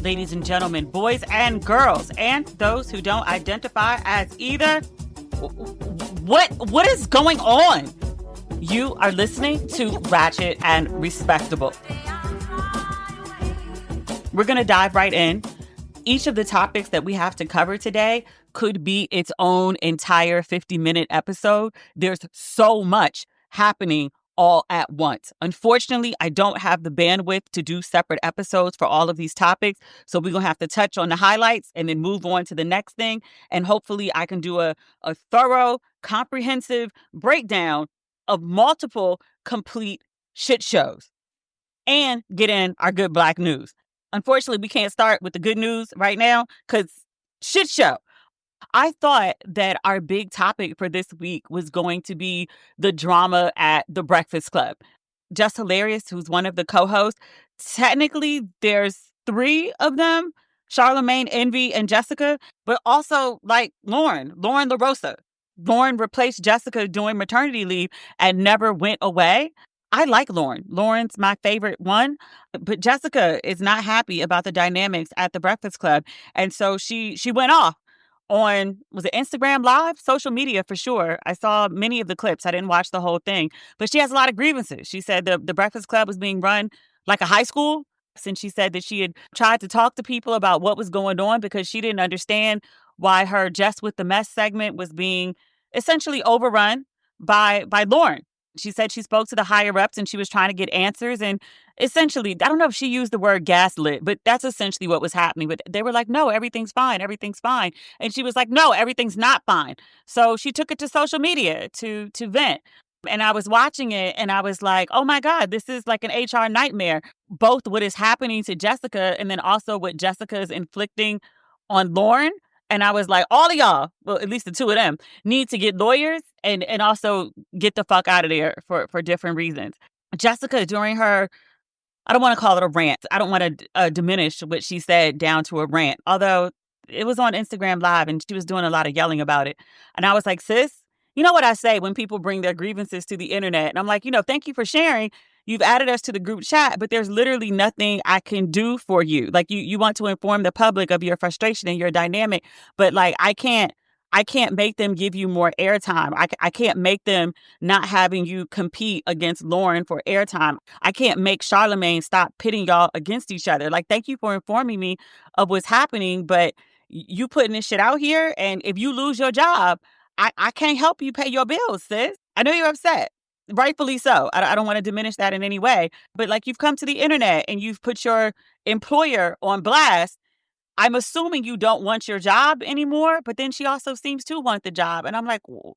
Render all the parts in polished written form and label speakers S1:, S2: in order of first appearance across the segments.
S1: Ladies and gentlemen, boys and girls, and those who don't identify as either, what is going on? You are listening to Ratchet and Respectable. We're going to dive right in. Each of the topics that we have to cover today could be its own entire 50-minute episode. There's so much happening all at once. Unfortunately, I don't have the bandwidth to do separate episodes for all of these topics. So we're going to have to touch on the highlights and then move on to the next thing. And hopefully I can do a thorough, comprehensive breakdown of multiple complete shit shows and get in our good Black news. Unfortunately, we can't start with the good news right now because shit show. I thought that our big topic for this week was going to be the drama at the Breakfast Club. Just Hilarious, who's one of the co-hosts. Technically, there's 3 of them, Charlamagne, Envy, and Jessica, but also like Loren LaRosa. Loren replaced Jessica during maternity leave and never went away. I like Loren. Loren's my favorite one, but Jessica is not happy about the dynamics at the Breakfast Club. And so she went off on, was it Instagram Live? Social media for sure. I saw many of the clips. I didn't watch the whole thing, but she has a lot of grievances. She said the Breakfast Club was being run like a high school. Since she said that she had tried to talk to people about what was going on because she didn't understand why her Just with the Mess segment was being essentially overrun by Loren. She said she spoke to the higher ups and she was trying to get answers. And essentially, I don't know if she used the word gaslit, but that's essentially what was happening. But they were like, no, everything's fine. Everything's fine. And she was like, no, everything's not fine. So she took it to social media to vent. And I was watching it and I was like, oh my God, this is like an HR nightmare. Both what is happening to Jessica and then also what Jessica is inflicting on Loren. And I was like, all of y'all, well, at least the 2 of them, need to get lawyers and also get the fuck out of there for different reasons. Jessica, during her, I don't want to call it a rant. I don't want to diminish what she said down to a rant, although it was on Instagram Live and she was doing a lot of yelling about it. And I was like, sis, you know what I say when people bring their grievances to the internet? And I'm like, thank you for sharing. You've added us to the group chat, but there's literally nothing I can do for you. Like you want to inform the public of your frustration and your dynamic, but like I can't make them give you more airtime. I can't make them not having you compete against Loren for airtime. I can't make Charlamagne stop pitting y'all against each other. Like, thank you for informing me of what's happening, but you putting this shit out here, and if you lose your job, I can't help you pay your bills, sis. I know you're upset. Rightfully so. I don't want to diminish that in any way. But like you've come to the internet and you've put your employer on blast. I'm assuming you don't want your job anymore. But then she also seems to want the job. And I'm like, well,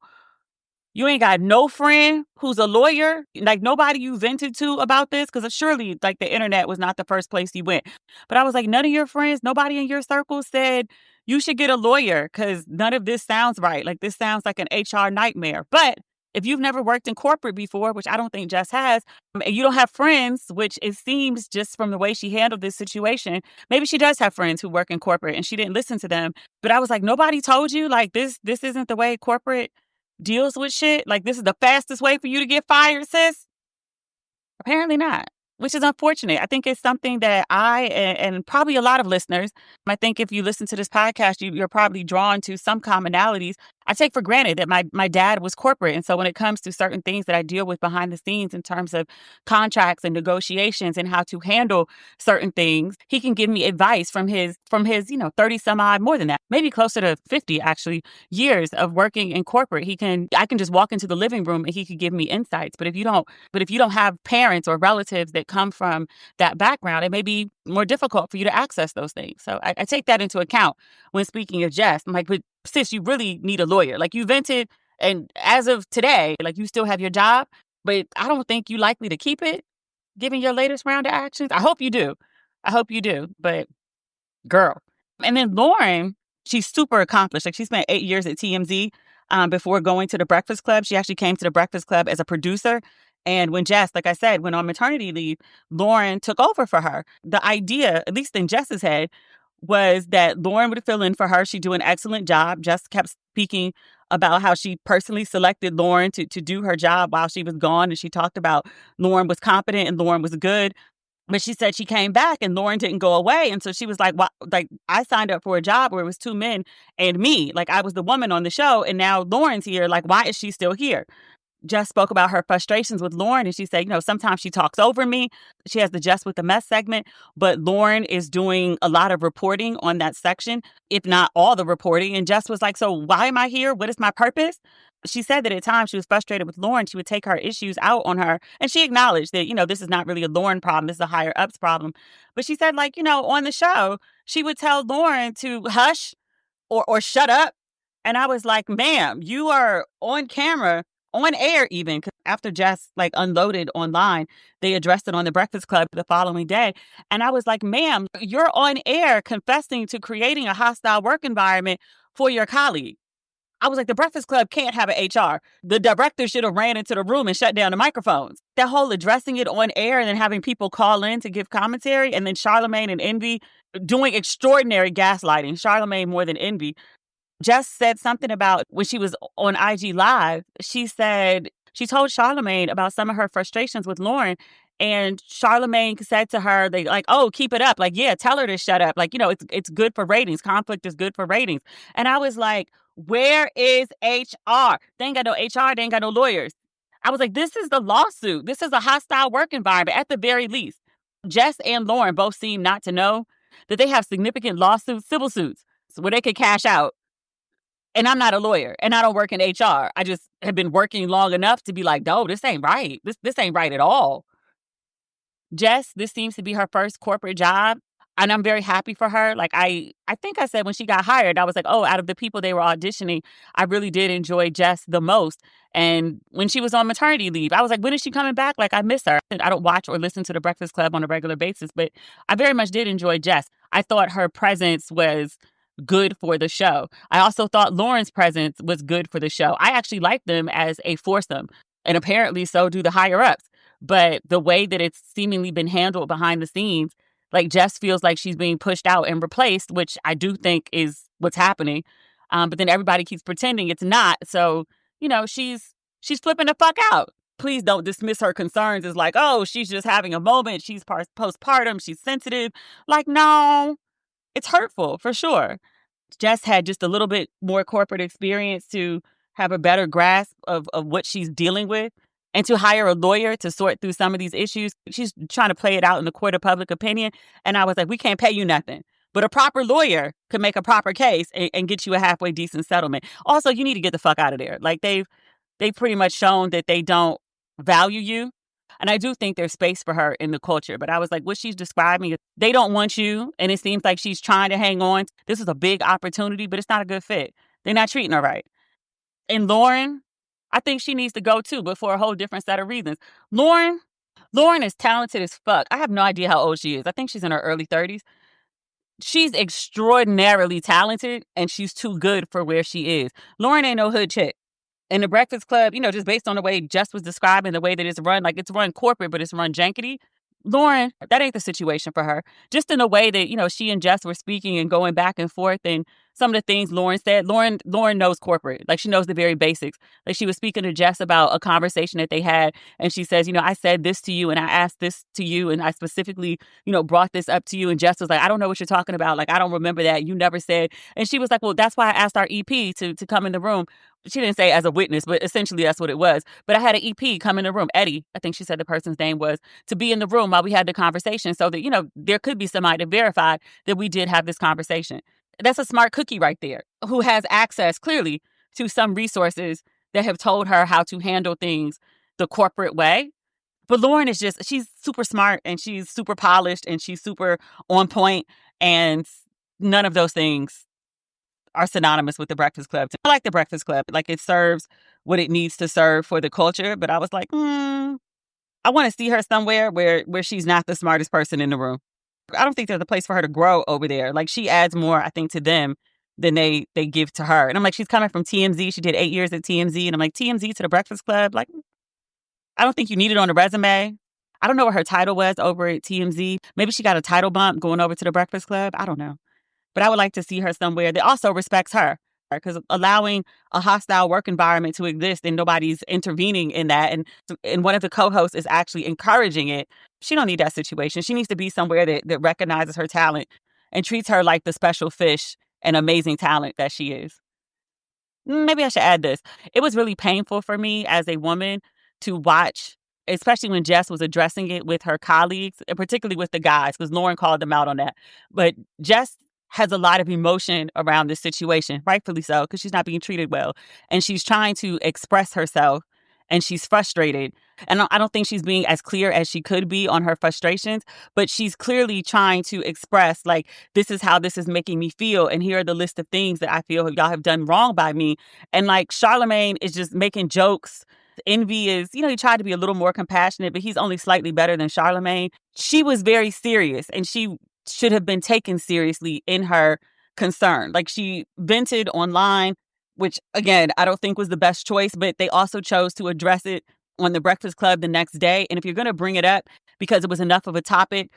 S1: you ain't got no friend who's a lawyer, like nobody you vented to about this. Because surely like the internet was not the first place you went. But I was like, none of your friends, nobody in your circle said you should get a lawyer because none of this sounds right. Like this sounds like an HR nightmare. But if you've never worked in corporate before, which I don't think Jess has, and you don't have friends, which it seems just from the way she handled this situation, maybe she does have friends who work in corporate and she didn't listen to them. But I was like, nobody told you like this isn't the way corporate deals with shit. Like this is the fastest way for you to get fired, sis. Apparently not, which is unfortunate. I think it's something that I and probably a lot of listeners, I think if you listen to this podcast, you're probably drawn to some commonalities. I take for granted that my dad was corporate. And so when it comes to certain things that I deal with behind the scenes in terms of contracts and negotiations and how to handle certain things, he can give me advice from his 30 some odd, more than that, maybe closer to 50 actually years of working in corporate. I can just walk into the living room and he could give me insights. But if you don't have parents or relatives that come from that background, it may be more difficult for you to access those things. So I take that into account when speaking of Jess. I'm like, but sis, you really need a lawyer. Like you vented, and as of today, like you still have your job, but I don't think you're likely to keep it, given your latest round of actions. I hope you do. But girl. And then Loren, she's super accomplished. Like she spent 8 years at TMZ before going to the Breakfast Club. She actually came to the Breakfast Club as a producer. And when Jess, like I said, went on maternity leave, Loren took over for her. The idea, at least in Jess's head, was that Loren would fill in for her. She'd do an excellent job. Jess kept speaking about how she personally selected Loren to do her job while she was gone. And she talked about Loren was competent and Loren was good. But she said she came back and Loren didn't go away. And so she was like, "Why?" Like, I signed up for a job where it was two men and me. Like, I was the woman on the show. And now Loren's here. Like, why is she still here? Jess spoke about her frustrations with Loren, and she said, sometimes she talks over me. She has the Jess with the Mess segment, but Loren is doing a lot of reporting on that section, if not all the reporting. And Jess was like, so why am I here? What is my purpose? She said that at times she was frustrated with Loren. She would take her issues out on her. And she acknowledged that, this is not really a Loren problem. This is a higher ups problem. But she said, like, on the show, she would tell Loren to hush or shut up. And I was like, ma'am, you are on camera, on air even. 'Cause after Jess like unloaded online, they addressed it on the Breakfast Club the following day. And I was like, ma'am, you're on air confessing to creating a hostile work environment for your colleague. I was like, the Breakfast Club can't have an HR. The director should have ran into the room and shut down the microphones. That whole addressing it on air and then having people call in to give commentary, and then Charlamagne and Envy doing extraordinary gaslighting. Charlamagne more than Envy. Jess said something about when she was on IG Live, she said she told Charlamagne about some of her frustrations with Loren. And Charlamagne said to her, they like, oh, keep it up. Like, yeah, tell her to shut up. Like, it's good for ratings. Conflict is good for ratings. And I was like, where is HR? They ain't got no HR. They ain't got no lawyers. I was like, this is the lawsuit. This is a hostile work environment at the very least. Jess and Loren both seem not to know that they have significant lawsuits, civil suits, where they could cash out. And I'm not a lawyer and I don't work in HR. I just have been working long enough to be like, no, this ain't right. This ain't right at all. Jess, this seems to be her first corporate job. And I'm very happy for her. Like, I think I said when she got hired, I was like, oh, out of the people they were auditioning, I really did enjoy Jess the most. And when she was on maternity leave, I was like, when is she coming back? Like, I miss her. I don't watch or listen to the Breakfast Club on a regular basis, but I very much did enjoy Jess. I thought her presence was good for the show. I also thought Loren's presence was good for the show. I actually like them as a foursome, and apparently so do the higher ups. But the way that it's seemingly been handled behind the scenes, like Jess feels like she's being pushed out and replaced, which I do think is what's happening. But then everybody keeps pretending it's not. So, she's flipping the fuck out. Please don't dismiss her concerns as like, oh, she's just having a moment. She's postpartum. She's sensitive. Like, no, it's hurtful for sure. Jess had just a little bit more corporate experience to have a better grasp of what she's dealing with and to hire a lawyer to sort through some of these issues. She's trying to play it out in the court of public opinion. And I was like, we can't pay you nothing. But a proper lawyer could make a proper case and get you a halfway decent settlement. Also, you need to get the fuck out of there. Like, they've pretty much shown that they don't value you. And I do think there's space for her in the culture. But I was like, what she's describing, they don't want you. And it seems like she's trying to hang on. This is a big opportunity, but it's not a good fit. They're not treating her right. And Loren, I think she needs to go too, but for a whole different set of reasons. Loren is talented as fuck. I have no idea how old she is. I think she's in her early 30s. She's extraordinarily talented, and she's too good for where she is. Loren ain't no hood chick. In the Breakfast Club, just based on the way Jess was describing the way that it's run, like it's run corporate, but it's run jankety. Loren, that ain't the situation for her. Just in the way that, she and Jess were speaking and going back and forth and some of the things Loren said. Loren knows corporate. Like, she knows the very basics. Like, she was speaking to Jess about a conversation that they had. And she says, I said this to you and I asked this to you and I specifically, brought this up to you. And Jess was like, I don't know what you're talking about. Like, I don't remember that. You never said. And she was like, well, that's why I asked our EP to come in the room. She didn't say as a witness, but essentially that's what it was. But I had an EP come in the room, Eddie, I think she said the person's name was, to be in the room while we had the conversation so that, there could be somebody to verify that we did have this conversation. That's a smart cookie right there who has access clearly to some resources that have told her how to handle things the corporate way. But Loren is she's super smart and she's super polished and she's super on point, and none of those things are synonymous with the Breakfast Club. I like the Breakfast Club. Like, it serves what it needs to serve for the culture. But I was like, I want to see her somewhere where she's not the smartest person in the room. I don't think there's a place for her to grow over there. Like, she adds more, I think, to them than they give to her. And I'm like, she's coming from TMZ. She did 8 years at TMZ. And I'm like, TMZ to the Breakfast Club? Like, I don't think you need it on a resume. I don't know what her title was over at TMZ. Maybe she got a title bump going over to the Breakfast Club. I don't know. But I would like to see her somewhere that also respects her. because allowing a hostile work environment to exist and nobody's intervening in that, and one of the co-hosts is actually encouraging it, she don't need that situation. She needs to be somewhere that recognizes her talent and treats her like the special fish and amazing talent that she is. Maybe I should add this. It was really painful for me as a woman to watch, especially when Jess was addressing it with her colleagues, and particularly with the guys, because Loren called them out on that. But Jess has a lot of emotion around this situation, rightfully so, because she's not being treated well. And she's trying to express herself and she's frustrated. And I don't think she's being as clear as she could be on her frustrations, but she's clearly trying to express, like, this is how this is making me feel. And here are the list of things that I feel y'all have done wrong by me. And like Charlemagne is just making jokes. Envy is, he tried to be a little more compassionate, but he's only slightly better than Charlemagne. She was very serious and she should have been taken seriously in her concern. Like, she vented online, which again, I don't think was the best choice, but they also chose to address it on the Breakfast Club the next day. And if you're going to bring it up because it was enough of a topic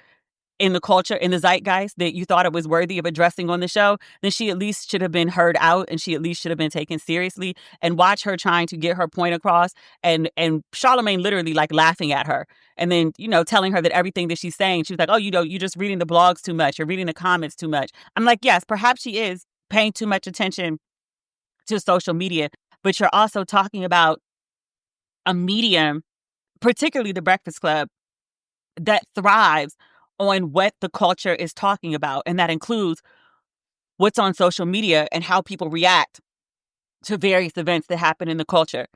S1: in the culture, in the zeitgeist, that you thought it was worthy of addressing on the show, then she at least should have been heard out and she at least should have been taken seriously. And watch her trying to get her point across, and Charlemagne literally like laughing at her and then, telling her that everything that she's saying, she was like, oh, you're just reading the blogs too much. You're reading the comments too much. I'm like, yes, perhaps she is paying too much attention to social media, but you're also talking about a medium, particularly the Breakfast Club, that thrives on what the culture is talking about. And that includes what's on social media and how people react to various events that happen in the culture.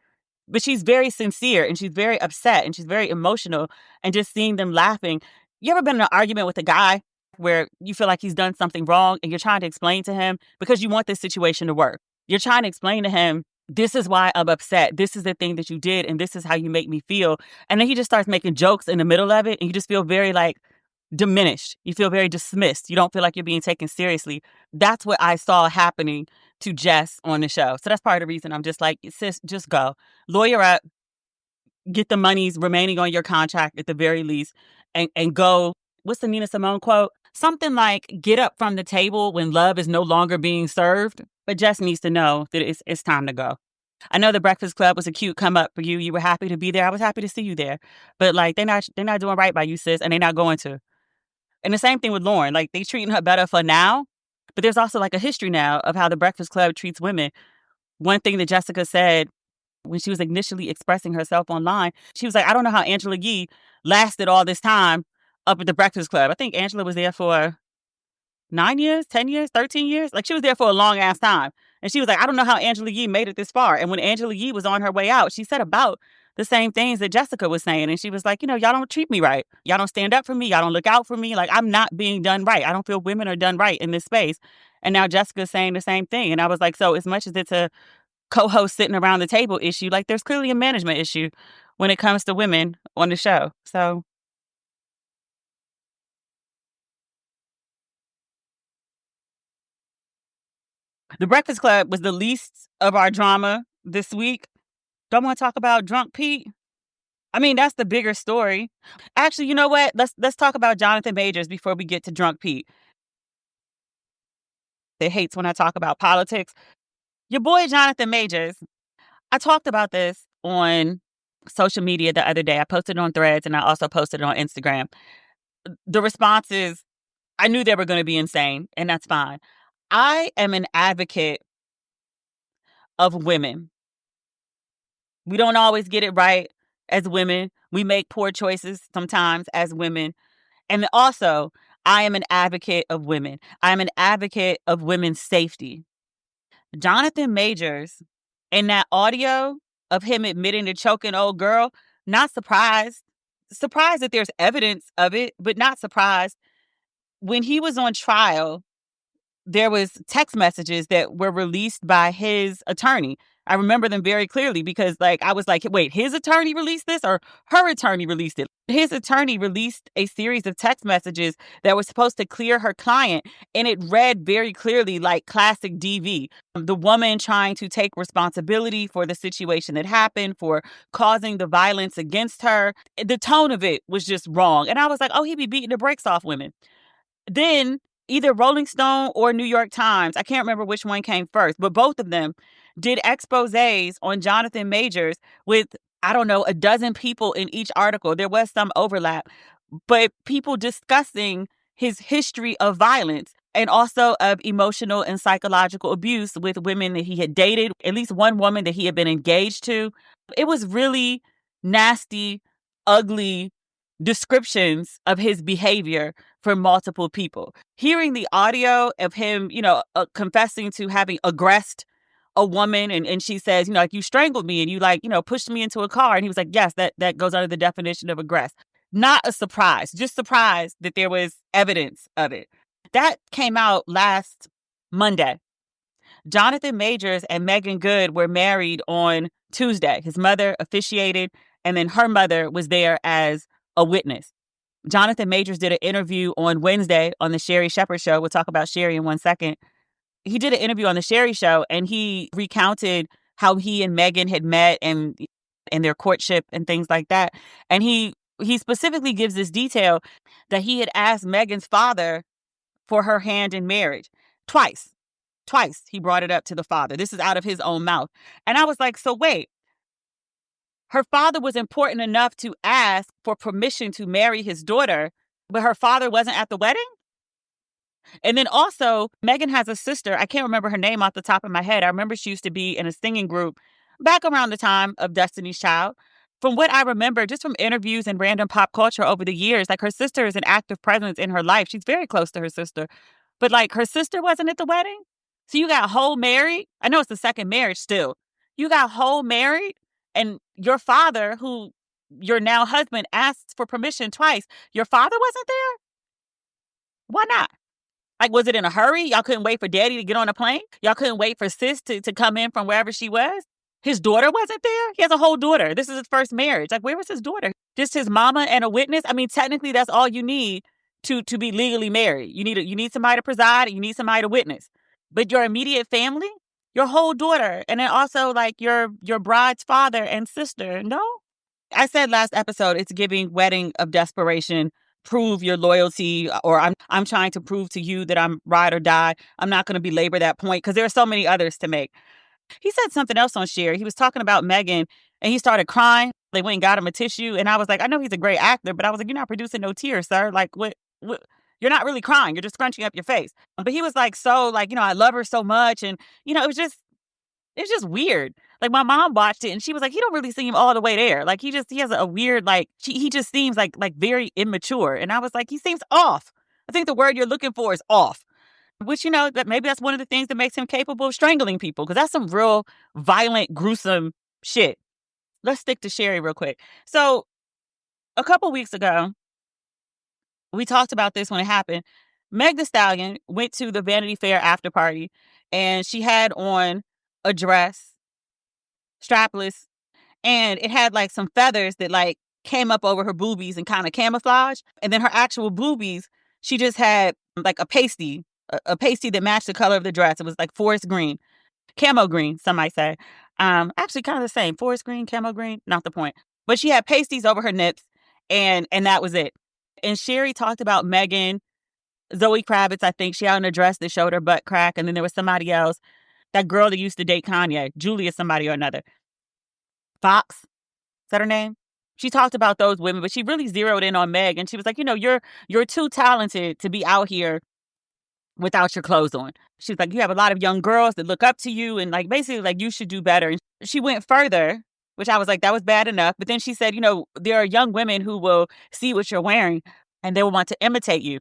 S1: But she's very sincere and she's very upset and she's very emotional, and just seeing them laughing. You ever been in an argument with a guy where you feel like he's done something wrong and you're trying to explain to him because you want this situation to work? You're trying to explain to him, this is why I'm upset. This is the thing that you did and this is how you make me feel. And then he just starts making jokes in the middle of it and you just feel very like diminished. You feel very dismissed. You don't feel like you're being taken seriously. That's what I saw happening to Jess on the show. So that's part of the reason I'm just like, sis, just go. Lawyer up, get the monies remaining on your contract at the very least, and go. What's the Nina Simone quote? Something like, get up from the table when love is no longer being served. But Jess needs to know that it's time to go. I know the Breakfast Club was a cute come up for you. You were happy to be there. I was happy to see you there. But like, they're not doing right by you, sis, and they're not going to. And the same thing with Loren. Like, they treating her better for now, but there's also like a history now of how the Breakfast Club treats women. One thing that Jessica said when she was initially expressing herself online, she was like, I don't know how Angela Yee lasted all this time up at the Breakfast Club. I think Angela was there for 9 years, 10 years, 13 years. Like, she was there for a long ass time. And she was like, I don't know how Angela Yee made it this far. And when Angela Yee was on her way out, she said about the same things that Jessica was saying. And she was like, y'all don't treat me right. Y'all don't stand up for me. Y'all don't look out for me. Like, I'm not being done right. I don't feel women are done right in this space. And now Jessica's saying the same thing. And I was like, so as much as it's a co-host sitting around the table issue, like, there's clearly a management issue when it comes to women on the show. So the Breakfast Club was the least of our drama this week. Don't want to talk about Drunk Pete? I mean, that's the bigger story. Actually, you know what? Let's talk about Jonathan Majors before we get to Drunk Pete. That hates when I talk about politics. Your boy Jonathan Majors. I talked about this on social media the other day. I posted it on Threads and I also posted it on Instagram. The responses, I knew they were going to be insane, and that's fine. I am an advocate of women. We don't always get it right as women. We make poor choices sometimes as women. And also, I am an advocate of women. I am an advocate of women's safety. Jonathan Majors, in that audio of him admitting to choking old girl, not surprised. Surprised that there's evidence of it, but not surprised. When he was on trial, there was text messages that were released by his attorney. I remember them very clearly because, like, I was like, wait, his attorney released this or her attorney released it? His attorney released a series of text messages that was supposed to clear her client, and it read very clearly like classic DV. The woman trying to take responsibility for the situation that happened, for causing the violence against her. The tone of it was just wrong. And I was like, oh, he be beating the brakes off women. Then either Rolling Stone or New York Times, I can't remember which one came first, but both of them did exposés on Jonathan Majors with, I don't know, a dozen people in each article. There was some overlap, but people discussing his history of violence and also of emotional and psychological abuse with women that he had dated, at least one woman that he had been engaged to. It was really nasty, ugly descriptions of his behavior for multiple people. Hearing the audio of him, confessing to having aggressed a woman, and she says, like, you strangled me and you, like, pushed me into a car. And he was like, yes, that goes under the definition of aggress. Not a surprise, just surprised that there was evidence of it. That came out last Monday. Jonathan Majors and Megan Good were married on Tuesday. His mother officiated, and then her mother was there as a witness. Jonathan Majors did an interview on Wednesday on the Sherri Shepherd Show. We'll talk about Sherri in 1 second. He did an interview on the Sherri Show, and he recounted how he and Megan had met and their courtship and things like that. And he specifically gives this detail that he had asked Megan's father for her hand in marriage twice. Twice he brought it up to the father. This is out of his own mouth. And I was like, so wait, her father was important enough to ask for permission to marry his daughter, but her father wasn't at the wedding? And then also, Megan has a sister. I can't remember her name off the top of my head. I remember she used to be in a singing group back around the time of Destiny's Child. From what I remember, just from interviews and random pop culture over the years, like, her sister is an active presence in her life. She's very close to her sister. But, like, her sister wasn't at the wedding? So you got whole married? I know it's the second marriage still. You got whole married, and your father, who your now husband, asked for permission twice. Your father wasn't there? Why not? Like, was it in a hurry? Y'all couldn't wait for daddy to get on a plane? Y'all couldn't wait for sis to come in from wherever she was? His daughter wasn't there? He has a whole daughter. This is his first marriage. Like, where was his daughter? Just his mama and a witness? I mean, technically, that's all you need to be legally married. You need somebody to preside, and you need somebody to witness. But your immediate family? Your whole daughter. And then also, like, your bride's father and sister. No? I said last episode, it's giving wedding of desperation. Prove your loyalty, or I'm trying to prove to you that I'm ride or die. I'm not going to belabor that point because there are so many others to make. He said something else on Sherri. He was talking about Megan, and he started crying. They went and got him a tissue, and I was like, I know he's a great actor, but I was like, you're not producing no tears, sir. Like, what? You're not really crying. You're just scrunching up your face. But he was like, so, like, I love her so much, and it was just weird. Like, my mom watched it and she was like, he don't really seem all the way there. Like, he has a weird, like, he just seems like very immature. And I was like, he seems off. I think the word you're looking for is off. Which, that maybe that's one of the things that makes him capable of strangling people, because that's some real violent, gruesome shit. Let's stick to Sherri real quick. So a couple weeks ago, we talked about this when it happened. Meg Thee Stallion went to the Vanity Fair after party, and she had on a dress, strapless, and it had, like, some feathers that, like, came up over her boobies and kind of camouflage. And then her actual boobies, she just had, like, a pasty that matched the color of the dress. It was like forest green, camo green, some might say. Actually kind of the same. Forest green, camo green, not the point. But she had pasties over her nips, and that was it. And Sherri talked about Megan, Zoe Kravitz, I think. She had on a dress that showed her butt crack. And then there was somebody else, that girl that used to date Kanye, Julia somebody or another. Fox, is that her name? She talked about those women, but she really zeroed in on Meg, and she was like, you're too talented to be out here without your clothes on. She was like, you have a lot of young girls that look up to you, and, like, basically, like, you should do better. And she went further, which I was like, that was bad enough. But then she said, there are young women who will see what you're wearing and they will want to imitate you.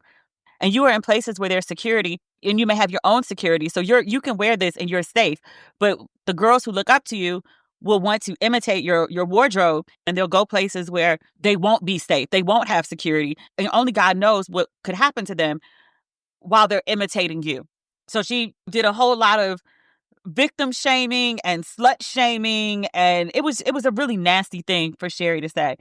S1: And you are in places where there's security, and you may have your own security. So you can wear this and you're safe. But the girls who look up to you will want to imitate your wardrobe, and they'll go places where they won't be safe. They won't have security. And only God knows what could happen to them while they're imitating you. So she did a whole lot of victim shaming and slut shaming. And it was a really nasty thing for Sherri to say.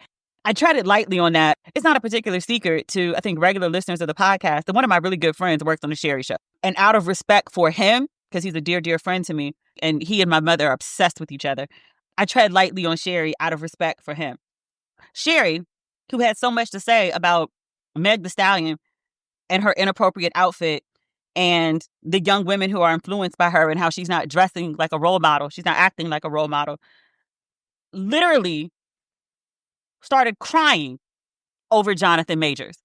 S1: I treaded lightly on that. It's not a particular secret to, I think, regular listeners of the podcast, that one of my really good friends works on the Sherri Show. And out of respect for him, because he's a dear, dear friend to me, and he and my mother are obsessed with each other, I tread lightly on Sherri out of respect for him. Sherri, who had so much to say about Meg Thee Stallion and her inappropriate outfit and the young women who are influenced by her and how she's not dressing like a role model. She's not acting like a role model. Literally started crying over Jonathan Majors.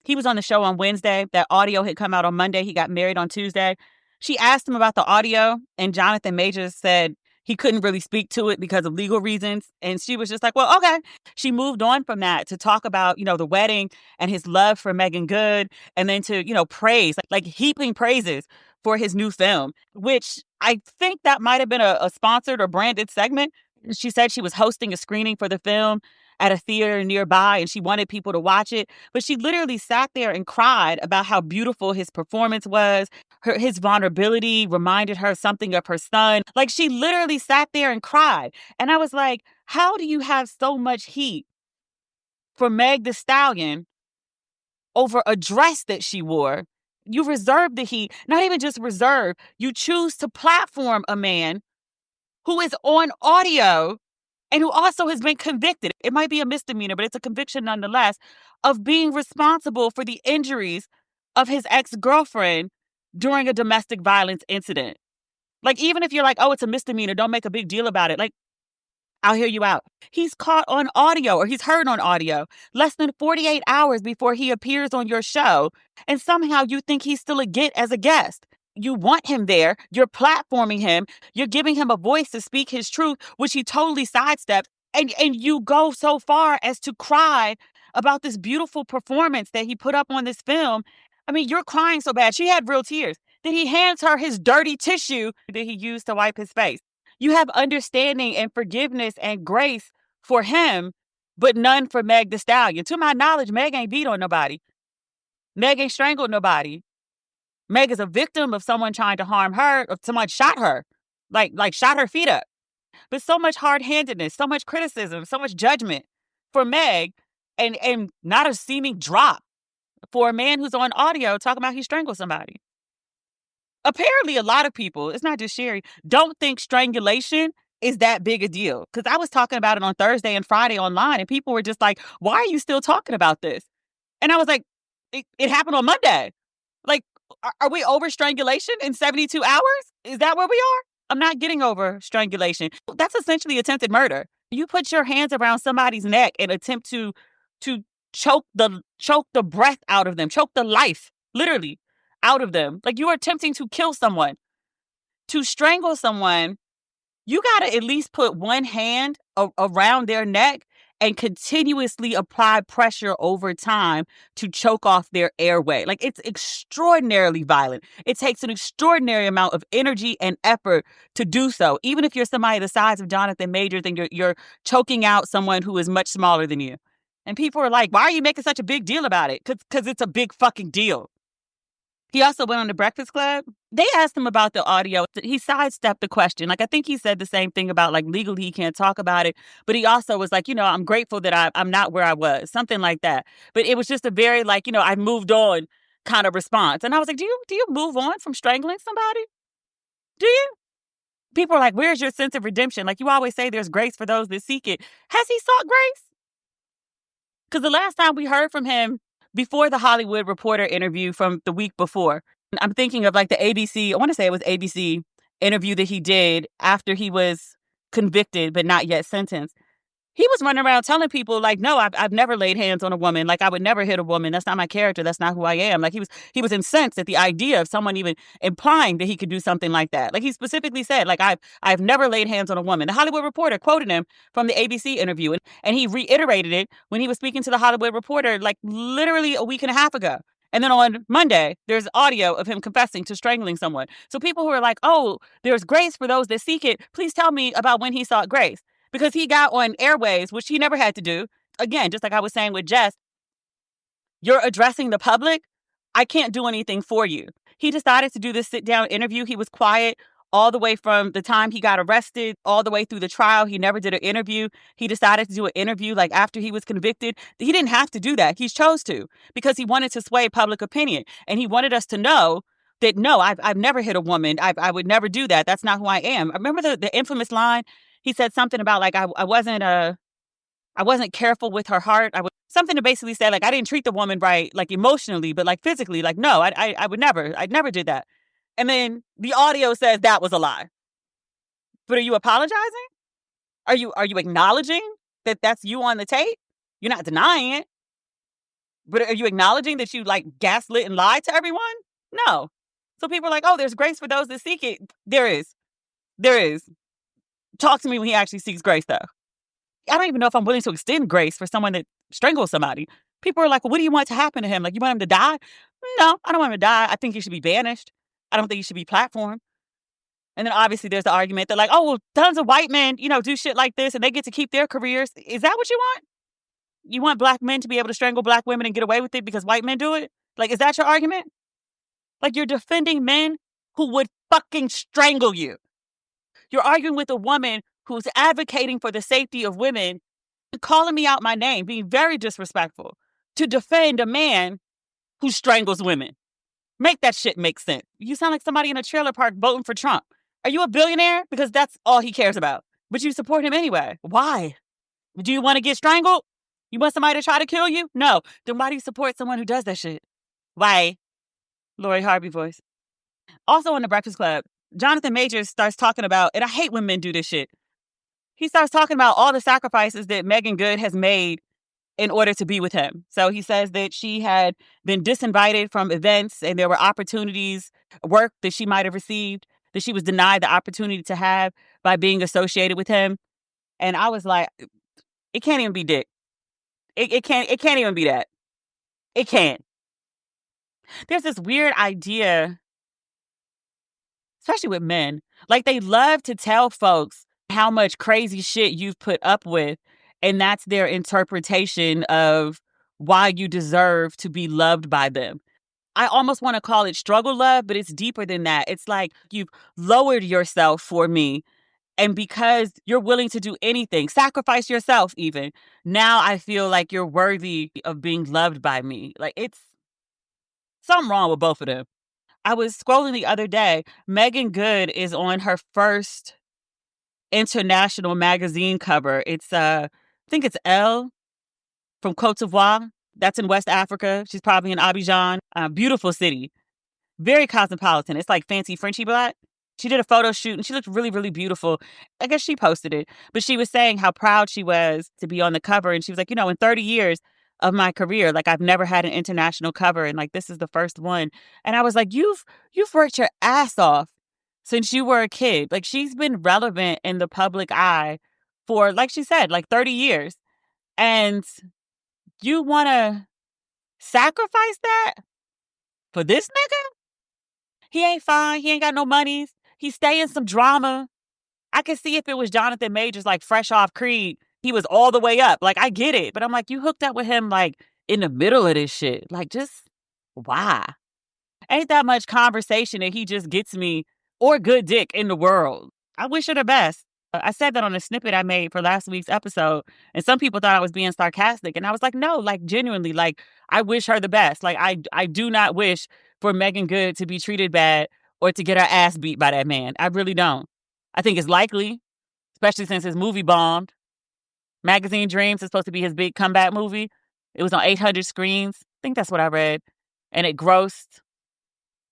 S1: He was on the show on Wednesday. That audio had come out on Monday. He got married on Tuesday. She asked him about the audio, and Jonathan Majors said he couldn't really speak to it because of legal reasons. And she was just like, well, okay. She moved on from that to talk about, the wedding and his love for Megan Good, and then to, praise, like heaping praises for his new film, which I think that might have been a sponsored or branded segment. She said she was hosting a screening for the film at a theater nearby, and she wanted people to watch it. But she literally sat there and cried about how beautiful his performance was. His vulnerability reminded her something of her son. Like, she literally sat there and cried. And I was like, how do you have so much heat for Meg Thee Stallion over a dress that she wore? You reserve the heat, not even just reserve, you choose to platform a man who is on audio and who also has been convicted. It might be a misdemeanor, but it's a conviction nonetheless, of being responsible for the injuries of his ex-girlfriend during a domestic violence incident. Like, even if you're like, oh, it's a misdemeanor, don't make a big deal about it. Like, I'll hear you out. He's caught on audio, or he's heard on audio less than 48 hours before he appears on your show, and somehow you think he's still a get as a guest. You want him there. You're platforming him. You're giving him a voice to speak his truth, which he totally sidestepped. And you go so far as to cry about this beautiful performance that he put up on this film. I mean, you're crying so bad. She had real tears. Then he hands her his dirty tissue that he used to wipe his face. You have understanding and forgiveness and grace for him, but none for Meg Thee Stallion. To my knowledge, Meg ain't beat on nobody. Meg ain't strangled nobody. Meg is a victim of someone trying to harm her, or someone shot her, like shot her feet up. But so much hard-handedness, so much criticism, so much judgment for Meg, and not a seeming drop for a man who's on audio talking about he strangled somebody. Apparently, a lot of people, it's not just Sherri, don't think strangulation is that big a deal. Because I was talking about it on Thursday and Friday online, and people were just like, why are you still talking about this? And I was like, it happened on Monday. Like, are we over strangulation in 72 hours? Is that where we are? I'm not getting over strangulation. That's essentially attempted murder. You put your hands around somebody's neck and attempt to choke the breath out of them, choke the life, literally, out of them. Like, you are attempting to kill someone. To strangle someone, you got to at least put one hand around their neck and continuously apply pressure over time to choke off their airway. Like, it's extraordinarily violent. It takes an extraordinary amount of energy and effort to do so. Even if you're somebody the size of Jonathan Majors and you're choking out someone who is much smaller than you. And people are like, why are you making such a big deal about it? Because it's a big fucking deal. He also went on the Breakfast Club. They asked him about the audio. He sidestepped the question. Like, I think he said the same thing about, like, legally he can't talk about it. But he also was like, I'm grateful that I'm not where I was. Something like that. But it was just a very, like, I've moved on kind of response. And I was like, do you move on from strangling somebody? Do you? People are like, where's your sense of redemption? Like, you always say there's grace for those that seek it. Has he sought grace? Because the last time we heard from him, before the Hollywood Reporter interview from the week before, I'm thinking of like the ABC, I want to say it was ABC interview that he did after he was convicted but not yet sentenced. He was running around telling people like, no, I've never laid hands on a woman. Like, I would never hit a woman. That's not my character. That's not who I am. Like, he was incensed at the idea of someone even implying that he could do something like that. Like, he specifically said, like, I've never laid hands on a woman. The Hollywood Reporter quoted him from the ABC interview, and he reiterated it when he was speaking to the Hollywood Reporter, like, literally a week and a half ago. And then on Monday, there's audio of him confessing to strangling someone. So people who are like, oh, there's grace for those that seek it, please tell me about when he sought grace. Because he got on airwaves, which he never had to do. Again, just like I was saying with Jess, you're addressing the public. I can't do anything for you. He decided to do this sit-down interview. He was quiet all the way from the time he got arrested, all the way through the trial. He never did an interview. He decided to do an interview like after he was convicted. He didn't have to do that. He chose to because he wanted to sway public opinion. And he wanted us to know that, no, I've never hit a woman. I would never do that. That's not who I am. I remember the infamous line. He said something about like I wasn't careful with her heart. something to basically say, like, I didn't treat the woman right, like, emotionally, but, like, physically, like, no, I would never. I'd never did that. And then the audio says that was a lie. But are you apologizing? Are you acknowledging that that's you on the tape? You're not denying it. But are you acknowledging that you, like, gaslit and lied to everyone? No. So people are like, oh, there's grace for those that seek it. There is. There is. Talk to me when he actually seeks grace, though. I don't even know if I'm willing to extend grace for someone that strangles somebody. People are like, well, what do you want to happen to him? Like, you want him to die? No, I don't want him to die. I think he should be banished. I don't think he should be platformed. And then obviously there's the argument that, like, oh, well, tons of white men, do shit like this and they get to keep their careers. Is that what you want? You want black men to be able to strangle black women and get away with it because white men do it? Like, is that your argument? Like, you're defending men who would fucking strangle you. You're arguing with a woman who's advocating for the safety of women, calling me out my name, being very disrespectful, to defend a man who strangles women. Make that shit make sense. You sound like somebody in a trailer park voting for Trump. Are you a billionaire? Because that's all he cares about. But you support him anyway. Why? Do you want to get strangled? You want somebody to try to kill you? No. Then why do you support someone who does that shit? Why? Lori Harvey voice. Also on The Breakfast Club, Jonathan Majors starts talking about, and I hate when men do this shit. He starts talking about all the sacrifices that Megan Good has made in order to be with him. So he says that she had been disinvited from events and there were opportunities, work that she might have received, that she was denied the opportunity to have by being associated with him. And I was like, it can't even be dick. It can't even be that. It can't. There's this weird idea, especially with men, like they love to tell folks how much crazy shit you've put up with, and that's their interpretation of why you deserve to be loved by them. I almost want to call it struggle love, but it's deeper than that. It's like you've lowered yourself for me, and because you're willing to do anything, sacrifice yourself even, now I feel like you're worthy of being loved by me. Like, it's something wrong with both of them. I was scrolling the other day. Megan Good is on her first international magazine cover. It's I think it's Elle from Cote d'Ivoire. That's in West Africa. She's probably in Abidjan. Beautiful city. Very cosmopolitan. It's like fancy Frenchy black. She did a photo shoot and she looked really, really beautiful. I guess she posted it. But she was saying how proud she was to be on the cover. And she was like, in 30 years of my career, like, I've never had an international cover. And like, this is the first one. And I was like, you've worked your ass off since you were a kid. Like, she's been relevant in the public eye for, like she said, like 30 years. And you want to sacrifice that for this nigga? He ain't fine. He ain't got no monies. He stay in some drama. I could see if it was Jonathan Majors, like fresh off Creed, he was all the way up. Like, I get it. But I'm like, you hooked up with him like in the middle of this shit. Like, just why? Ain't that much conversation that he just gets me or good dick in the world. I wish her the best. I said that on a snippet I made for last week's episode, and some people thought I was being sarcastic. And I was like, no, like, genuinely, like, I wish her the best. Like, I do not wish for Megan Good to be treated bad or to get her ass beat by that man. I really don't. I think it's likely, especially since his movie bombed. Magazine Dreams is supposed to be his big comeback movie. It was on 800 screens. I think that's what I read. And it grossed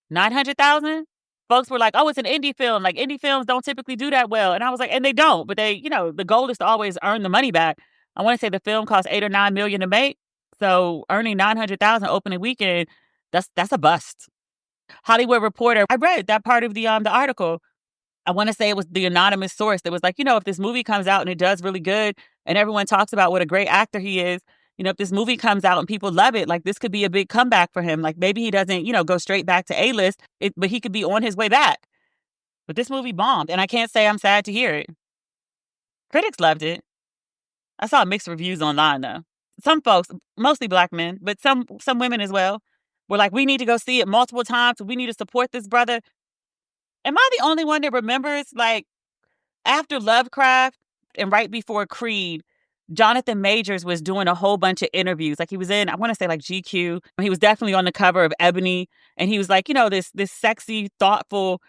S1: 900,000. Folks were like, oh, it's an indie film. Like, indie films don't typically do that well. And I was like, and they don't. But they, the goal is to always earn the money back. I want to say the film cost $8 or $9 million to make. So earning 900,000 opening weekend, that's a bust. Hollywood Reporter, I read that part of the article. I want to say it was the anonymous source that was like, if this movie comes out and it does really good and everyone talks about what a great actor he is, if this movie comes out and people love it, like, this could be a big comeback for him. Like, maybe he doesn't, go straight back to A-list, but he could be on his way back. But this movie bombed, and I can't say I'm sad to hear it. Critics loved it. I saw mixed reviews online, though. Some folks, mostly black men, but some women as well, were like, we need to go see it multiple times. We need to support this brother. Am I the only one that remembers, like, after Lovecraft and right before Creed, Jonathan Majors was doing a whole bunch of interviews. Like, he was in, I want to say, like, GQ. He was definitely on the cover of Ebony. And he was like, this sexy, thoughtful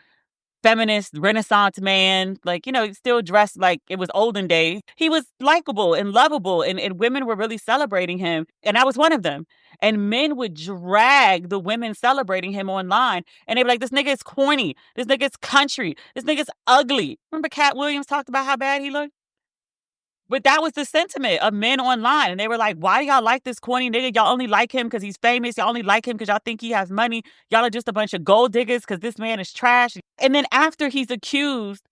S1: feminist Renaissance man. Like, he still dressed like it was olden days. He was likable and lovable, and women were really celebrating him. And I was one of them. And men would drag the women celebrating him online. And they'd be like, this nigga is corny. This nigga is country. This nigga is ugly. Remember Cat Williams talked about how bad he looked? But that was the sentiment of men online. And they were like, why do y'all like this corny nigga? Y'all only like him because he's famous. Y'all only like him because y'all think he has money. Y'all are just a bunch of gold diggers because this man is trash. And then after he's accused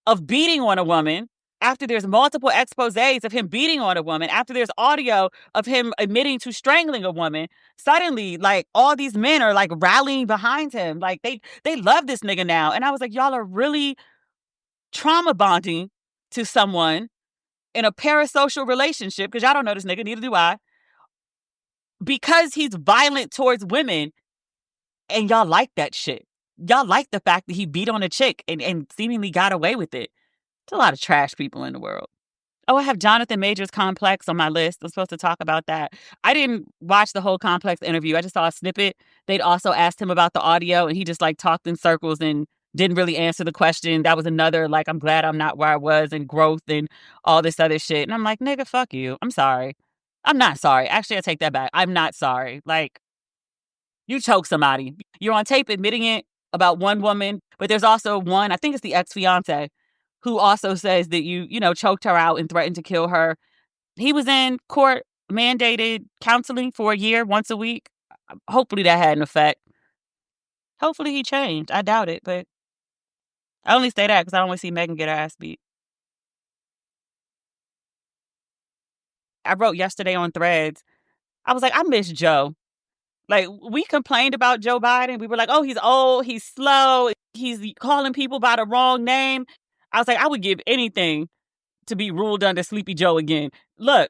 S1: of beating on a woman, after there's multiple exposés of him beating on a woman, after there's audio of him admitting to strangling a woman, suddenly, like, all these men are, like, rallying behind him. Like, they love this nigga now. And I was like, y'all are really trauma bonding to someone in a parasocial relationship, because y'all don't know this nigga, neither do I, because he's violent towards women, and y'all like that shit. Y'all like the fact that he beat on a chick and seemingly got away with it. There's a lot of trash people in the world. Oh, I have Jonathan Majors Complex on my list. I'm supposed to talk about that. I didn't watch the whole Complex interview. I just saw a snippet. They'd also asked him about the audio, and he just, like, talked in circles and didn't really answer the question. That was another, like, I'm glad I'm not where I was, and growth and all this other shit. And I'm like, nigga, fuck you. I'm sorry. I'm not sorry. Actually, I take that back. I'm not sorry. Like, you choke somebody. You're on tape admitting it about one woman, but there's also one, I think it's the ex-fiance, who also says that you choked her out and threatened to kill her. He was in court mandated counseling for a year, once a week. Hopefully that had an effect. Hopefully he changed. I doubt it, but I only say that because I don't want to see Megan get her ass beat. I wrote yesterday on Threads, I was like, I miss Joe. Like, we complained about Joe Biden. We were like, oh, he's old, he's slow, he's calling people by the wrong name. I was like, I would give anything to be ruled under Sleepy Joe again. Look,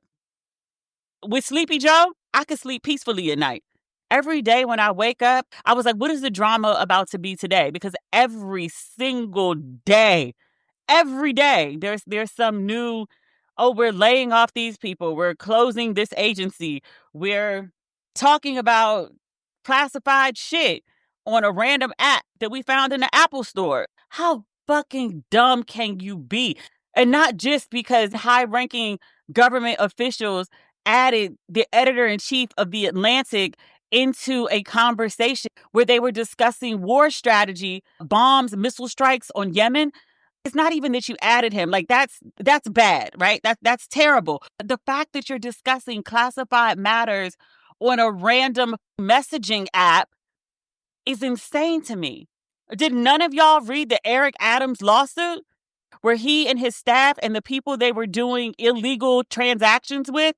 S1: with Sleepy Joe, I could sleep peacefully at night. Every day when I wake up, I was like, what is the drama about to be today? Because every single day, there's some new, oh, we're laying off these people, we're closing this agency, we're talking about classified shit on a random app that we found in the Apple store. How fucking dumb can you be? And not just because high-ranking government officials added the editor-in-chief of the Atlantic into a conversation where they were discussing war strategy, bombs, missile strikes on Yemen. It's not even that you added him. Like, that's bad, right? That's terrible. The fact that you're discussing classified matters on a random messaging app is insane to me. Did none of y'all read the Eric Adams lawsuit where he and his staff and the people they were doing illegal transactions with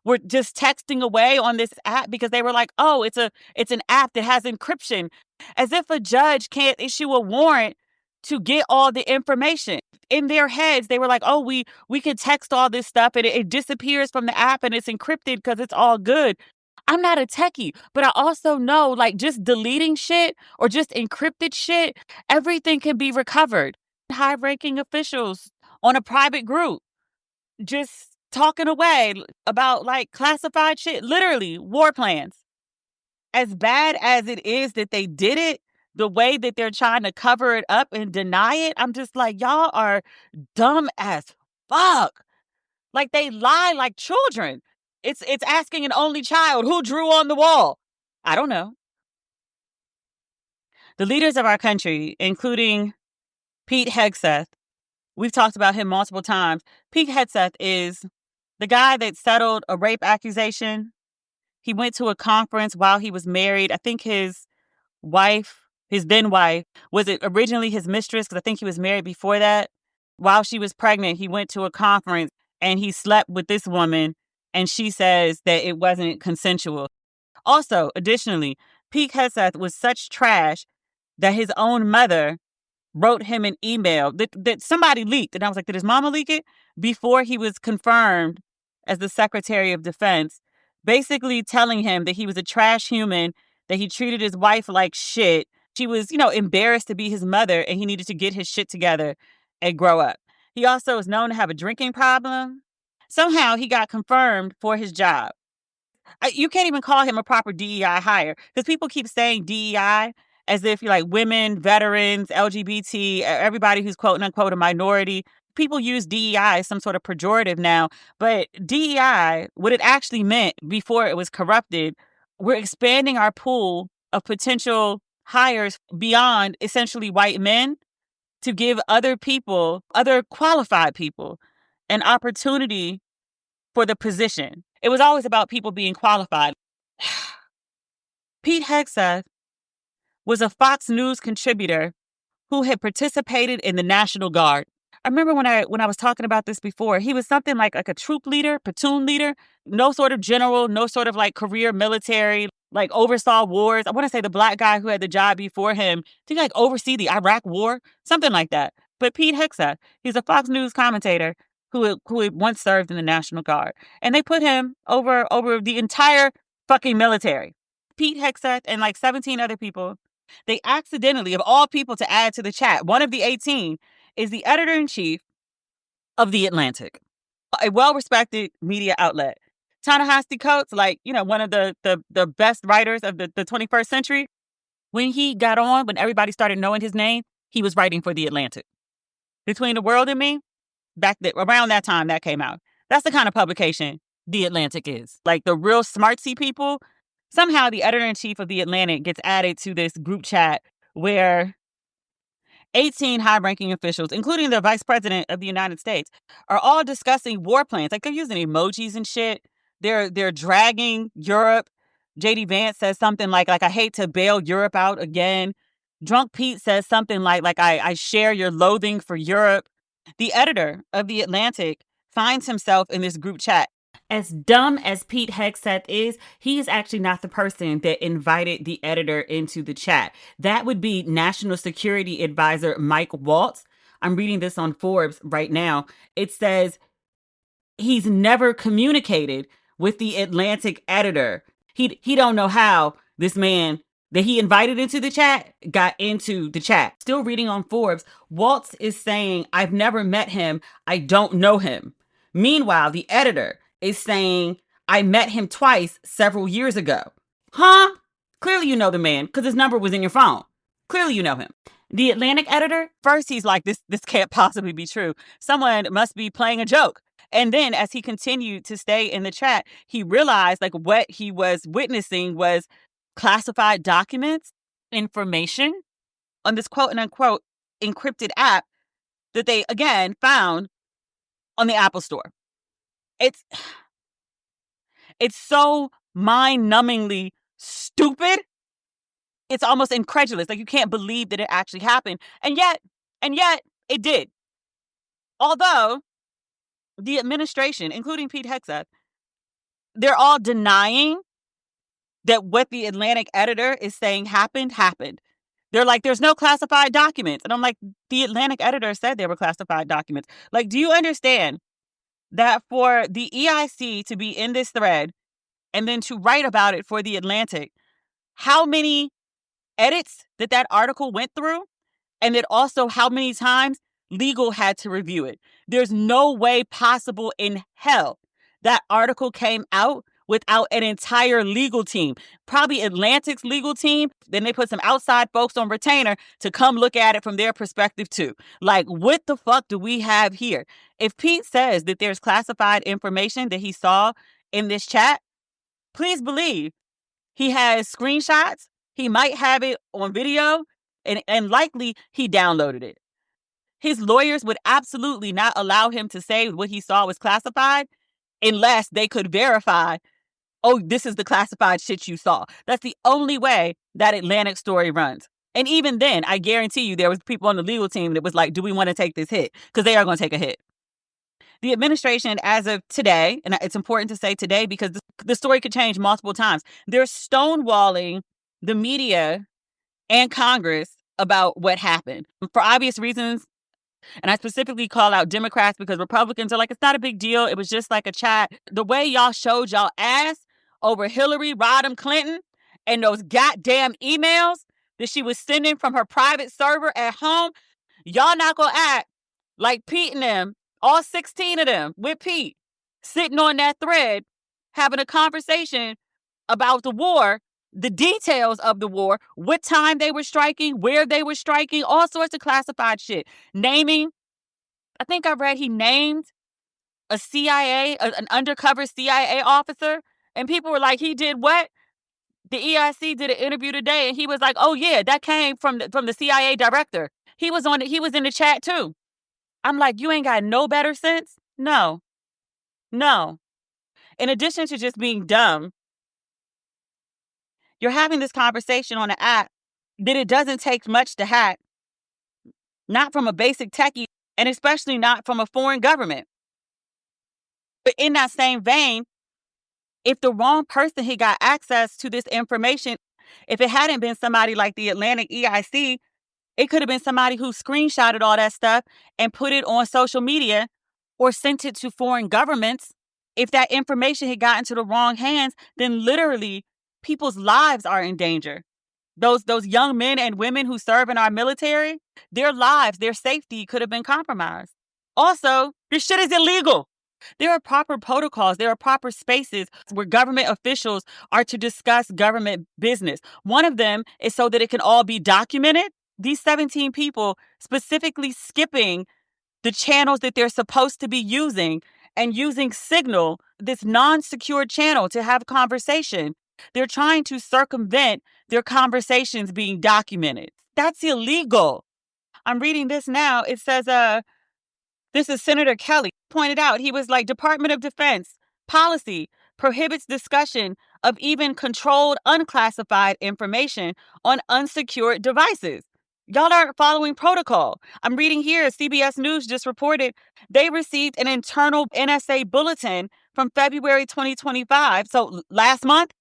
S1: were just texting away on this app because they were like, oh, it's an app that has encryption, as if a judge can't issue a warrant to get all the information. In their heads, they were like, oh, we can text all this stuff and it disappears from the app and it's encrypted because it's all good. I'm not a techie, but I also know, like, just deleting shit or just encrypted shit, everything can be recovered. High-ranking officials on a private group just talking away about, like, classified shit, literally war plans. As bad as it is that they did it, the way that they're trying to cover it up and deny it, I'm just like, y'all are dumb as fuck. Like, they lie like children. It's asking an only child who drew on the wall. I don't know. The leaders of our country, including Pete Hegseth, we've talked about him multiple times. Pete Hegseth is the guy that settled a rape accusation. He went to a conference while he was married. I think his wife, his then wife, was it originally his mistress? Because I think he was married before that. While she was pregnant, he went to a conference and he slept with this woman, and she says that it wasn't consensual. Also, additionally, Pete Hegseth was such trash that his own mother wrote him an email that somebody leaked. And I was like, did his mama leak it? Before he was confirmed as the Secretary of Defense, basically telling him that he was a trash human, that he treated his wife like shit. She was, embarrassed to be his mother, and he needed to get his shit together and grow up. He also is known to have a drinking problem. Somehow he got confirmed for his job. You can't even call him a proper DEI hire because people keep saying DEI as if you're like women, veterans, LGBT, everybody who's quote unquote a minority. People use DEI as some sort of pejorative now, but DEI, what it actually meant before it was corrupted, we're expanding our pool of potential hires beyond essentially white men to give other people, other qualified people, an opportunity for the position. It was always about people being qualified. Pete Hegseth was a Fox News contributor who had participated in the National Guard. I remember when I was talking about this before, he was something like a troop leader, platoon leader, no sort of general, no sort of like career military, like oversaw wars. I want to say the black guy who had the job before him, did he like oversee the Iraq war? Something like that. But Pete Hegseth, he's a Fox News commentator who had once served in the National Guard. And they put him over the entire fucking military. Pete Hegseth and like 17 other people, they accidentally, of all people to add to the chat, one of the 18 is the editor-in-chief of The Atlantic, a well-respected media outlet. Ta-Nehisi Coates, like, you know, one of the best writers of the 21st century, when he got on, when everybody started knowing his name, he was writing for The Atlantic. Between the World and Me, around that time that came out. That's the kind of publication The Atlantic is. Like the real smartsy people, somehow the editor-in-chief of The Atlantic gets added to this group chat where 18 high-ranking officials, including the vice president of the United States, are all discussing war plans. Like they're using emojis and shit. They're dragging Europe. JD Vance says something like I hate to bail Europe out again. Drunk Pete says something like I share your loathing for Europe. The editor of The Atlantic finds himself in this group chat. As dumb as Pete Hegseth is, he is actually not the person that invited the editor into the chat. That would be National Security Advisor Mike Waltz. I'm reading this on Forbes right now. It says he's never communicated with the Atlantic editor. He don't know how this man that he invited into the chat got into the chat. Still reading on Forbes, Waltz is saying, I've never met him. I don't know him. Meanwhile, the editor is saying, I met him twice several years ago. Huh? Clearly you know the man because his number was in your phone. Clearly you know him. The Atlantic editor, first he's like, this can't possibly be true. Someone must be playing a joke. And then as he continued to stay in the chat, he realized like what he was witnessing was classified documents, information on this quote unquote encrypted app that they again found on the Apple Store. It's so mind-numbingly stupid. It's almost incredulous. Like you can't believe that it actually happened. And yet it did. Although the administration, including Pete Hegseth, they're all denying that what the Atlantic editor is saying happened. They're like, there's no classified documents. And I'm like, the Atlantic editor said there were classified documents. Like, do you understand that for the EIC to be in this thread and then to write about it for the Atlantic, how many edits that article went through? And then also how many times legal had to review it? There's no way possible in hell that article came out without an entire legal team, probably Atlantic's legal team. Then they put some outside folks on retainer to come look at it from their perspective too. Like, what the fuck do we have here? If Pete says that there's classified information that he saw in this chat, please believe he has screenshots. He might have it on video and likely he downloaded it. His lawyers would absolutely not allow him to say what he saw was classified unless they could verify, oh, this is the classified shit you saw. That's the only way that Atlantic story runs. And even then, I guarantee you there was people on the legal team that was like, do we want to take this hit? Because they are going to take a hit. The administration, as of today, and it's important to say today because the story could change multiple times, they're stonewalling the media and Congress about what happened. For obvious reasons, and I specifically call out Democrats because Republicans are like, it's not a big deal. It was just like a chat. The way y'all showed y'all ass over Hillary Rodham Clinton and those goddamn emails that she was sending from her private server at home, y'all not gonna act like Pete and them, all 16 of them with Pete, sitting on that thread, having a conversation about the war the details of the war, what time they were striking, where they were striking, all sorts of classified shit. Naming, I think I read he named a CIA, an undercover CIA officer, and people were like, he did what? The EIC did an interview today, and he was like, "Oh yeah, that came from the CIA director. He was on it. He was in the chat too." I'm like, you ain't got no better sense? No, no. In addition to just being dumb, you're having this conversation on an app that it doesn't take much to hack, not from a basic techie, and especially not from a foreign government. But in that same vein, if the wrong person had got access to this information, if it hadn't been somebody like the Atlantic EIC, it could have been somebody who screenshotted all that stuff and put it on social media or sent it to foreign governments. If that information had gotten to the wrong hands, then literally people's lives are in danger. Those young men and women who serve in our military, their lives, their safety could have been compromised. Also, this shit is illegal. There are proper protocols. There are proper spaces where government officials are to discuss government business. One of them is so that it can all be documented. These 17 people specifically skipping the channels that they're supposed to be using and using Signal, this non-secure channel, to have conversation. They're trying to circumvent their conversations being documented. That's illegal. I'm reading this now. It says, this is Senator Kelly pointed out. He was like, Department of Defense policy prohibits discussion of even controlled unclassified information on unsecured devices. Y'all aren't following protocol. I'm reading here, CBS News just reported they received an internal NSA bulletin from February 2025, so last month,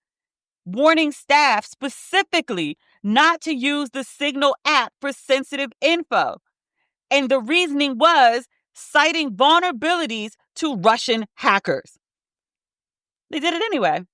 S1: warning staff specifically not to use the Signal app for sensitive info. And the reasoning was citing vulnerabilities to Russian hackers. They did it anyway.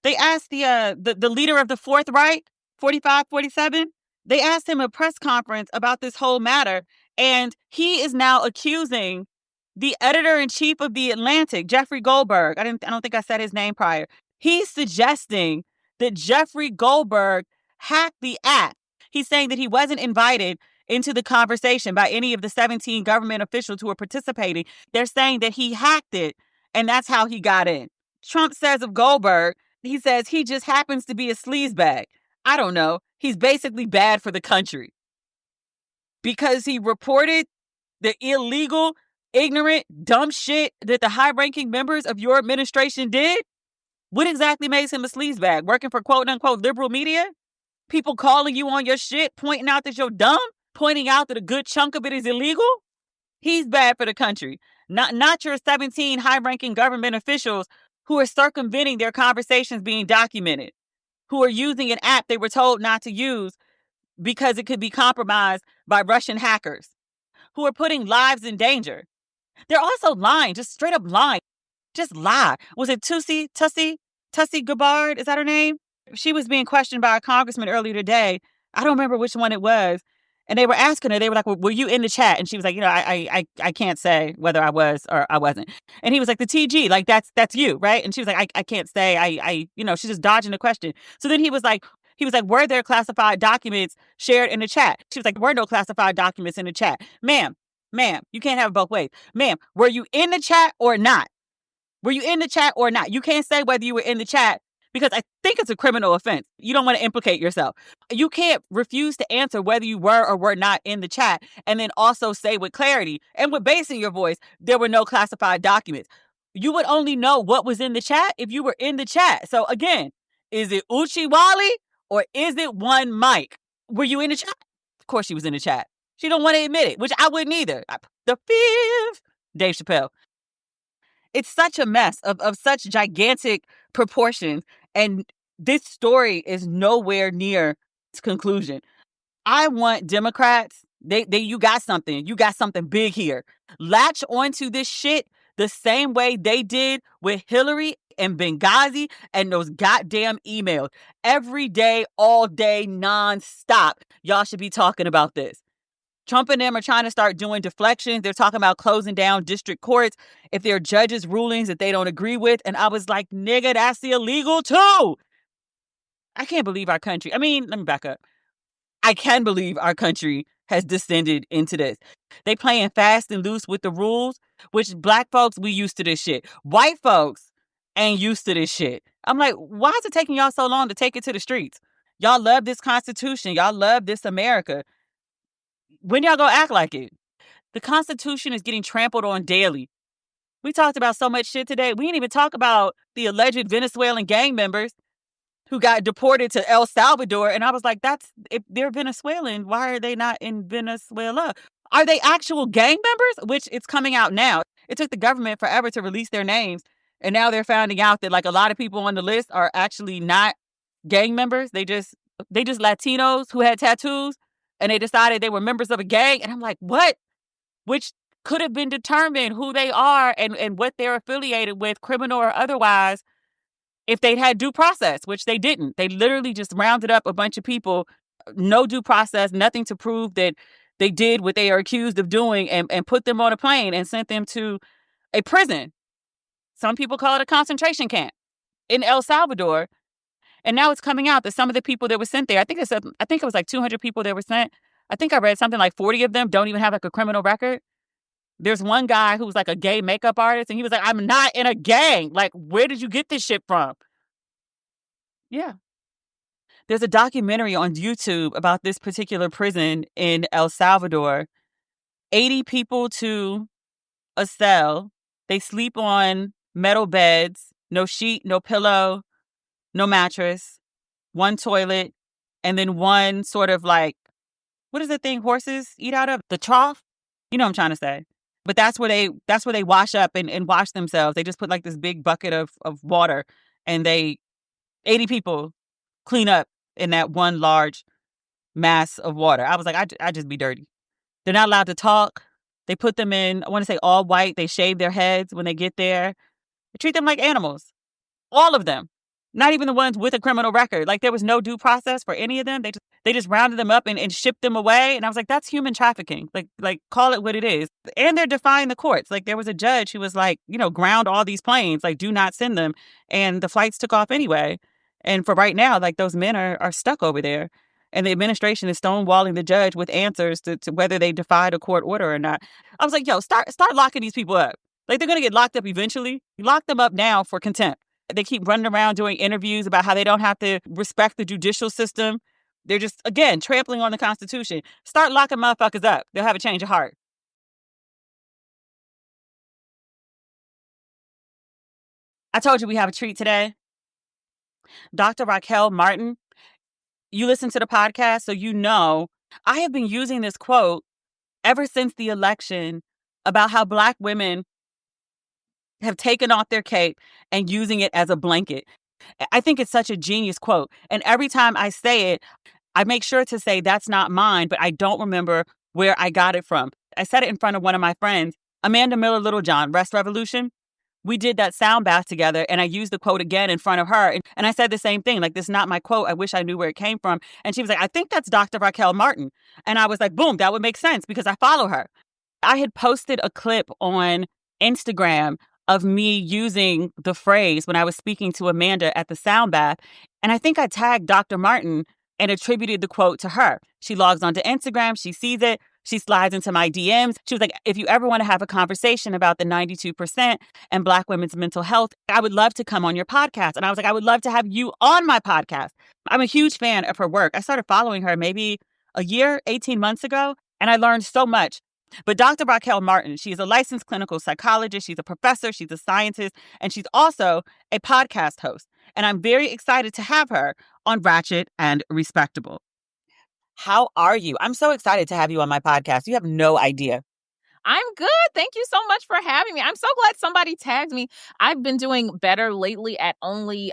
S1: They asked the leader of the Fourth Reich, 45, 47, they asked him a press conference about this whole matter, and he is now accusing the editor-in-chief of the Atlantic, Jeffrey Goldberg. I don't think I said his name prior. He's suggesting that Jeffrey Goldberg hacked the app. He's saying that he wasn't invited into the conversation by any of the 17 government officials who were participating. They're saying that he hacked it, and that's how he got in. Trump says of Goldberg, he says he just happens to be a sleazebag. I don't know. He's basically bad for the country because he reported the illegal, ignorant, dumb shit that the high-ranking members of your administration did. What exactly makes him a sleazebag? Working for quote-unquote liberal media? People calling you on your shit, pointing out that you're dumb, pointing out that a good chunk of it is illegal? He's bad for the country. Not your 17 high-ranking government officials who are circumventing their conversations being documented, who are using an app they were told not to use because it could be compromised by Russian hackers, who are putting lives in danger. They're also lying, just straight up lying. Just lie. Was it Tussie Gabbard? Is that her name? She was being questioned by a congressman earlier today. I don't remember which one it was. And they were asking her, they were like, well, were you in the chat? And she was like, I can't say whether I was or I wasn't. And he was like, the TG, like, that's you, right? And she was like, I can't say, she's just dodging the question. So then he was like, were there classified documents shared in the chat? She was like, there were no classified documents in the chat. Ma'am, you can't have it both ways. Ma'am, were you in the chat or not? Were you in the chat or not? You can't say whether you were in the chat because I think it's a criminal offense. You don't want to implicate yourself. You can't refuse to answer whether you were or were not in the chat and then also say with clarity and with bass in your voice, there were no classified documents. You would only know what was in the chat if you were in the chat. So again, is it Uchi Wally or is it one Mike? Were you in the chat? Of course she was in the chat. She don't want to admit it, which I wouldn't either. The fifth, Dave Chappelle. It's such a mess of such gigantic proportions. And this story is nowhere near its conclusion. I want Democrats, you got something. You got something big here. Latch onto this shit the same way they did with Hillary and Benghazi and those goddamn emails. Every day, all day, nonstop. Y'all should be talking about this. Trump and them are trying to start doing deflections. They're talking about closing down district courts if there are judges' rulings that they don't agree with. And I was like, nigga, that's illegal too. I can't believe our country. I mean, let me back up. I can believe our country has descended into this. They playing fast and loose with the rules, which black folks, we used to this shit. White folks ain't used to this shit. I'm like, why is it taking y'all so long to take it to the streets? Y'all love this Constitution. Y'all love this America. When y'all gonna act like it? The Constitution is getting trampled on daily. We talked about so much shit today. We didn't even talk about the alleged Venezuelan gang members who got deported to El Salvador. And I was like, if they're Venezuelan, why are they not in Venezuela? Are they actual gang members? Which it's coming out now. It took the government forever to release their names. And now they're finding out that like a lot of people on the list are actually not gang members. They just Latinos who had tattoos and they decided they were members of a gang. And I'm like, what? Which could have been determined who they are and what they're affiliated with, criminal or otherwise, if they'd had due process, which they didn't. They literally just rounded up a bunch of people, no due process, nothing to prove that they did what they are accused of doing, and put them on a plane and sent them to a prison. Some people call it a concentration camp in El Salvador. And now it's coming out that some of the people that were sent there, I think it was like 200 people that were sent. I think I read something like 40 of them don't even have like a criminal record. There's one guy who was like a gay makeup artist, and he was like, I'm not in a gang. Like, where did you get this shit from? Yeah. There's a documentary on YouTube about this particular prison in El Salvador. 80 people to a cell. They sleep on metal beds, no sheet, no pillow, no mattress, one toilet, and then one sort of like, what is the thing horses eat out of? The trough? You know what I'm trying to say. But that's where they wash up and wash themselves. They just put like this big bucket of water, and 80 people clean up in that one large mass of water. I was like, I just be dirty. They're not allowed to talk. They put them in, I want to say all white. They shave their heads when they get there. They treat them like animals. All of them. Not even the ones with a criminal record. Like there was no due process for any of them. They just rounded them up and shipped them away. And I was like, that's human trafficking. Like call it what it is. And they're defying the courts. Like there was a judge who was like, ground all these planes. Like do not send them. And the flights took off anyway. And for right now, like those men are stuck over there. And the administration is stonewalling the judge with answers to whether they defied a court order or not. I was like, yo, start locking these people up. Like they're going to get locked up eventually. You lock them up now for contempt. They keep running around doing interviews about how they don't have to respect the judicial system. They're just, again, trampling on the Constitution. Start locking motherfuckers up. They'll have a change of heart. I told you we have a treat today. Dr. Raquel Martin, you listen to the podcast, so you know I have been using this quote ever since the election about how Black women have taken off their cape and using it as a blanket. I think it's such a genius quote. And every time I say it, I make sure to say that's not mine, but I don't remember where I got it from. I said it in front of one of my friends, Amanda Miller Littlejohn, Rest Revolution. We did that sound bath together, and I used the quote again in front of her. And I said the same thing, like, this is not my quote. I wish I knew where it came from. And she was like, I think that's Dr. Raquel Martin. And I was like, boom, that would make sense because I follow her. I had posted a clip on Instagram of me using the phrase when I was speaking to Amanda at the sound bath. And I think I tagged Dr. Martin and attributed the quote to her. She logs onto Instagram. She sees it. She slides into my DMs. She was like, if you ever want to have a conversation about the 92% and Black women's mental health, I would love to come on your podcast. And I was like, I would love to have you on my podcast. I'm a huge fan of her work. I started following her maybe a year, 18 months ago, and I learned so much. But Dr. Raquel Martin, she's a licensed clinical psychologist. She's a professor. She's a scientist. And she's also a podcast host. And I'm very excited to have her on Ratchet and Respectable. How are you? I'm so excited to have you on my podcast. You have no idea.
S2: I'm good. Thank you so much for having me. I'm so glad somebody tagged me. I've been doing better lately at only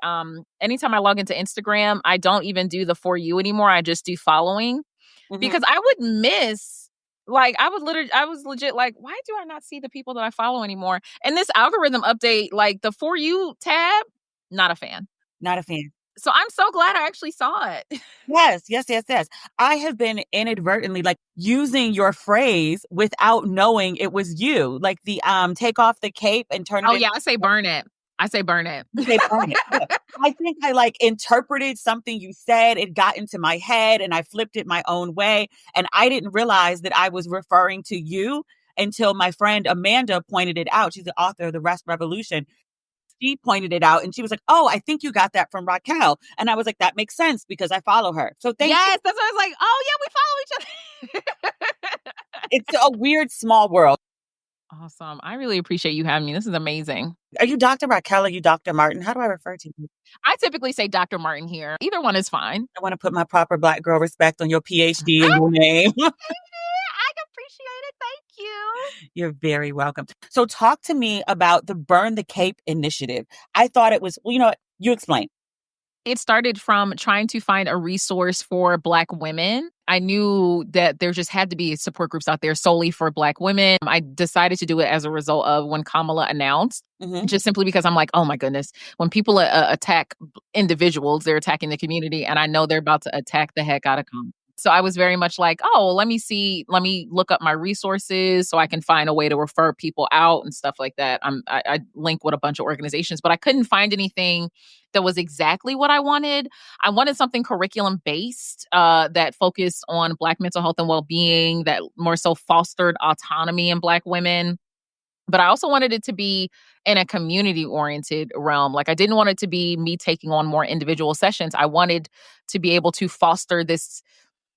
S2: anytime I log into Instagram, I don't even do the For You anymore. I just do following because I would miss, like, I was legit like, why do I not see the people that I follow anymore? And this algorithm update, like the For You tab, not a fan.
S1: Not a fan.
S2: So I'm so glad I actually saw it.
S1: Yes. I have been inadvertently like using your phrase without knowing it was you. Like the take off the cape and turn it.
S2: Oh yeah, I say burn it. I say burn it.
S1: You say burn it. Yeah. I think I like interpreted something you said. It got into my head and I flipped it my own way. And I didn't realize that I was referring to you until my friend Amanda pointed it out. She's the author of The Rest Revolution. She pointed it out and she was like, oh, I think you got that from Raquel. And I was like, that makes sense because I follow her. So thank you.
S2: Yes, that's what I was like. Oh, yeah, we follow each other.
S1: It's a weird small world.
S2: Awesome. I really appreciate you having me. This is amazing.
S1: Are you Dr. Raquel or you Dr. Martin? How do I refer to you?
S2: I typically say Dr. Martin here. Either one is fine.
S1: I want to put my proper Black girl respect on your PhD in your name.
S2: I appreciate it. Thank you.
S1: You're very welcome. So talk to me about the Burn the Cape initiative. I thought it was, well, you know what? You explain.
S2: It started from trying to find a resource for Black women. I knew that there just had to be support groups out there solely for Black women. I decided to do it as a result of when Kamala announced, just simply because I'm like, oh my goodness, when people attack individuals, they're attacking the community, and I know they're about to attack the heck out of Kamala. So I was very much like, oh, well, let me look up my resources so I can find a way to refer people out and stuff like that. I link with a bunch of organizations, but I couldn't find anything that was exactly what I wanted. I wanted something curriculum based that focused on Black mental health and well-being, that more so fostered autonomy in Black women. But I also wanted it to be in a community-oriented realm. Like, I didn't want it to be me taking on more individual sessions. I wanted to be able to foster this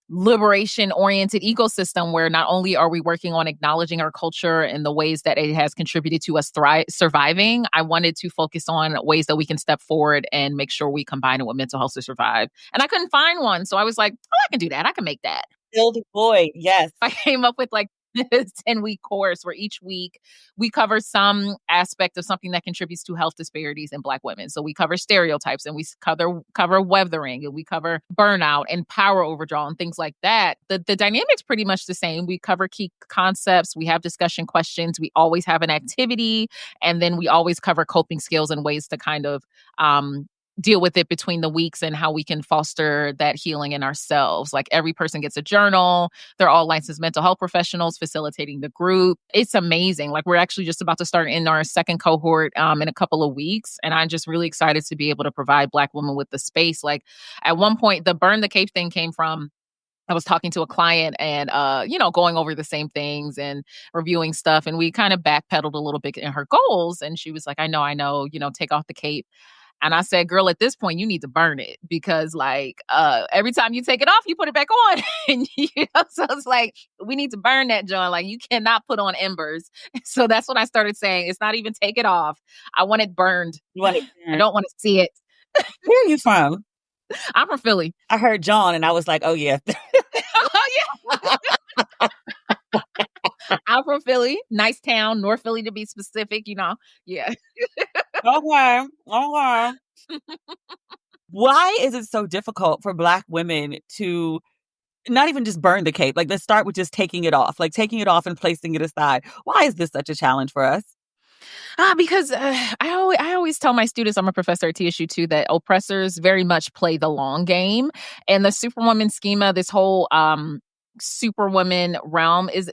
S2: liberation-oriented ecosystem where not only are we working on acknowledging our culture and the ways that it has contributed to us surviving, I wanted to focus on ways that we can step forward and make sure we combine it with mental health to survive. And I couldn't find one. So I was like, oh, I can do that. I can make that.
S1: Fill the void. Yes.
S2: I came up with like this 10-week course where each week we cover some aspect of something that contributes to health disparities in Black women. So we cover stereotypes, and we cover weathering, and we cover burnout and power overdraw and things like that. The dynamic's pretty much the same. We cover key concepts. We have discussion questions. We always have an activity, and then we always cover coping skills and ways to kind of deal with it between the weeks and how we can foster that healing in ourselves. Like, every person gets a journal. They're all licensed mental health professionals facilitating the group. It's amazing. Like, we're actually just about to start in our second cohort in a couple of weeks. And I'm just really excited to be able to provide Black women with the space. Like, at one point, the Burn the Cape thing came from, I was talking to a client and, going over the same things and reviewing stuff. And we kind of backpedaled a little bit in her goals. And she was like, I know, take off the cape. And I said, girl, at this point, you need to burn it, because like every time you take it off, you put it back on. And so it's like, we need to burn that joint. Like, you cannot put on embers. So that's when I started saying, it's not even take it off. I want it burned.
S1: You want it burned.
S2: I don't want to see it.
S1: Where are you from?
S2: I'm from Philly.
S1: I heard John and I was like, oh yeah.
S2: Oh yeah. I'm from Philly. Nice town. North Philly to be specific, Yeah.
S1: Okay. Why is it so difficult for Black women to not even just burn the cape? Like, let's start with just taking it off and placing it aside. Why is this such a challenge for us?
S2: Because I always tell my students, I'm a professor at TSU too, that oppressors very much play the long game. And the Superwoman schema, this whole Superwoman realm is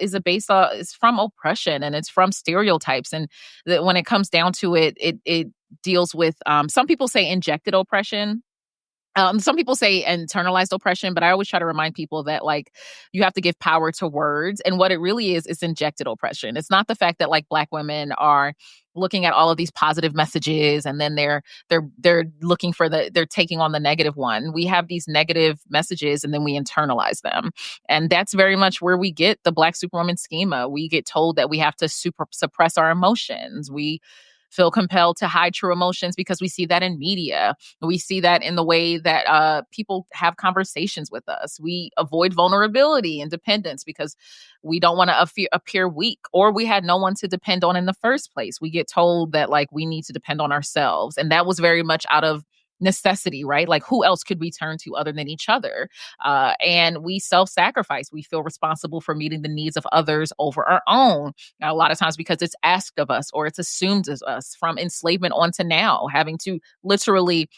S2: from oppression, and it's from stereotypes. And when it comes down to it, it deals with, some people say injected oppression. Some people say internalized oppression, but I always try to remind people that, like, you have to give power to words. And what it really is injected oppression. It's not the fact that, like, Black women are looking at all of these positive messages and then they're looking for they're taking on the negative one. We have these negative messages and then we internalize them. And that's very much where we get the Black Superwoman schema. We get told that we have to suppress our emotions. We feel compelled to hide true emotions because we see that in media. We see that in the way that people have conversations with us. We avoid vulnerability and dependence because we don't want to appear weak, or we had no one to depend on in the first place. We get told that, like, we need to depend on ourselves. And that was very much out of necessity, right? Like, who else could we turn to other than each other? And we self-sacrifice. We feel responsible for meeting the needs of others over our own. Now, a lot of times because it's asked of us or it's assumed of us, from enslavement on to now, having to literally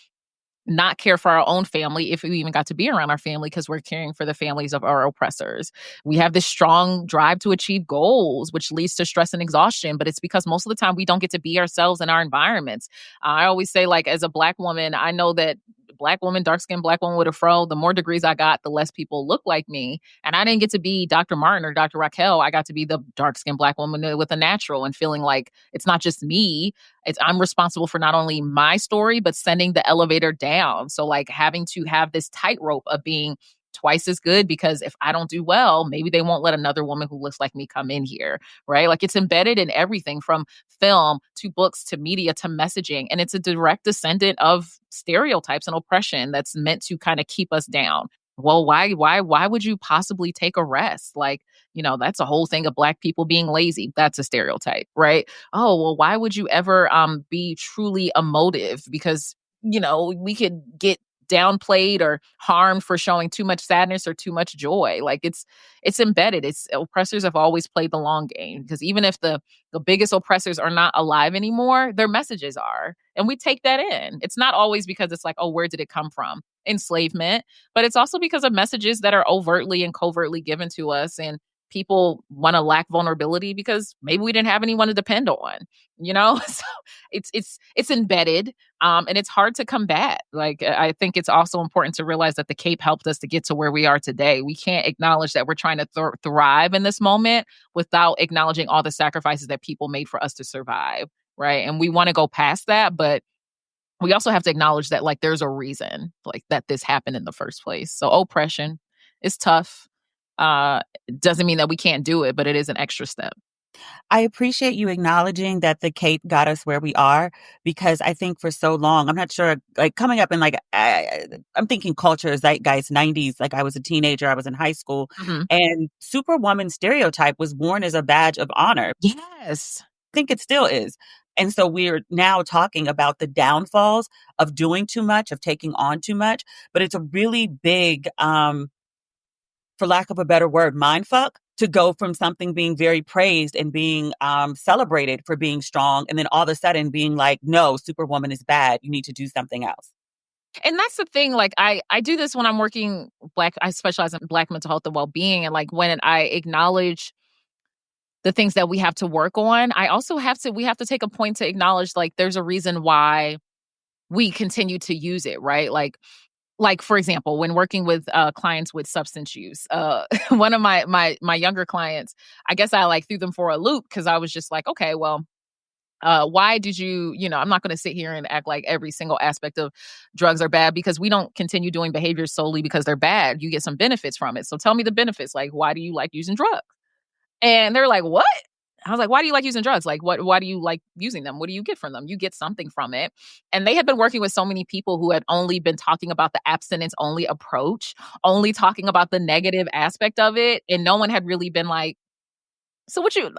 S2: not care for our own family if we even got to be around our family because we're caring for the families of our oppressors. We have this strong drive to achieve goals, which leads to stress and exhaustion, but it's because most of the time we don't get to be ourselves in our environments. I always say, like, as a Black woman, I know that Black woman, dark skinned Black woman with a fro, the more degrees I got, the less people look like me. And I didn't get to be Dr. Martin or Dr. Raquel. I got to be the dark skinned Black woman with a natural and feeling like it's not just me. I'm responsible for not only my story, but sending the elevator down. So, like, having to have this tightrope of being twice as good, because if I don't do well, maybe they won't let another woman who looks like me come in here, right? Like, it's embedded in everything from film to books to media to messaging. And it's a direct descendant of stereotypes and oppression that's meant to kind of keep us down. Well, why would you possibly take a rest? Like, that's a whole thing of Black people being lazy. That's a stereotype, right? Oh, well, why would you ever be truly emotive? Because, we could get downplayed or harmed for showing too much sadness or too much joy. Like, it's embedded. It's oppressors have always played the long game, because even if the biggest oppressors are not alive anymore, their messages are. And we take that in. It's not always because it's like, oh, where did it come from? Enslavement. But it's also because of messages that are overtly and covertly given to us. And people want to lack vulnerability because maybe we didn't have anyone to depend on, so it's embedded, and it's hard to combat. Like, I think it's also important to realize that the cape helped us to get to where we are today. We can't acknowledge that we're trying to thrive in this moment without acknowledging all the sacrifices that people made for us to survive, right? And we want to go past that, but we also have to acknowledge that, like, there's a reason, like, that this happened in the first place. So oppression is tough. Doesn't mean that we can't do it, but it is an extra step.
S1: I appreciate you acknowledging that the cape got us where we are, because I think for so long, I'm not sure, like, coming up in, like, I'm thinking culture, zeitgeist, 90s, like, I was a teenager, I was in high school,
S2: Mhm.
S1: and Superwoman stereotype was worn as a badge of honor.
S2: Yes.
S1: I think it still is. And so we're now talking about the downfalls of doing too much, of taking on too much, but it's a really big, for lack of a better word, mindfuck, to go from something being very praised and being celebrated for being strong, and then all of a sudden being like, no, Superwoman is bad. You need to do something else.
S2: And that's the thing, like, I do this when I'm working I specialize in Black mental health and well-being, and, like, when I acknowledge the things that we have to work on, I also we have to take a point to acknowledge, like, there's a reason why we continue to use it, right? Like, for example, when working with clients with substance use, one of my younger clients, I guess I, like, threw them for a loop, because I was just like, okay, well, why did I'm not going to sit here and act like every single aspect of drugs are bad, because we don't continue doing behaviors solely because they're bad. You get some benefits from it. So tell me the benefits. Like, why do you like using drugs? And they're like, what? I was like, why do you like using drugs? Like, why do you like using them? What do you get from them? You get something from it. And they had been working with so many people who had only been talking about the abstinence only approach, only talking about the negative aspect of it. And no one had really been like, so what you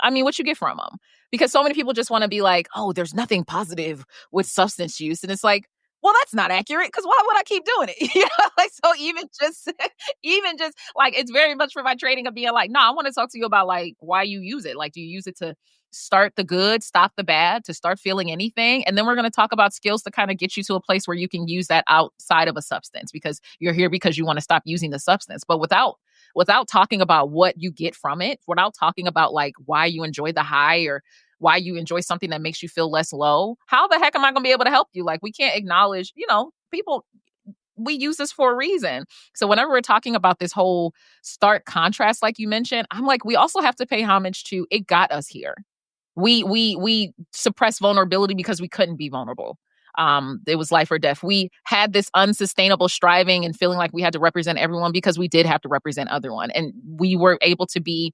S2: get from them? Because so many people just want to be like, oh, there's nothing positive with substance use. And it's like, well, that's not accurate, because why would I keep doing it? Like, so even just like, it's very much for my training of being like, no, I want to talk to you about, like, why you use it. Like, do you use it to start the good, stop the bad, to start feeling anything? And then we're going to talk about skills to kind of get you to a place where you can use that outside of a substance, because you're here because you want to stop using the substance. But without talking about what you get from it, without talking about, like, why you enjoy the high or why you enjoy something that makes you feel less low, how the heck am I going to be able to help you? Like, we can't acknowledge, people, we use this for a reason. So whenever we're talking about this whole stark contrast, like you mentioned, I'm like, we also have to pay homage to, it got us here. We suppress vulnerability because we couldn't be vulnerable. It was life or death. We had this unsustainable striving and feeling like we had to represent everyone because we did have to represent everyone. And we were able to be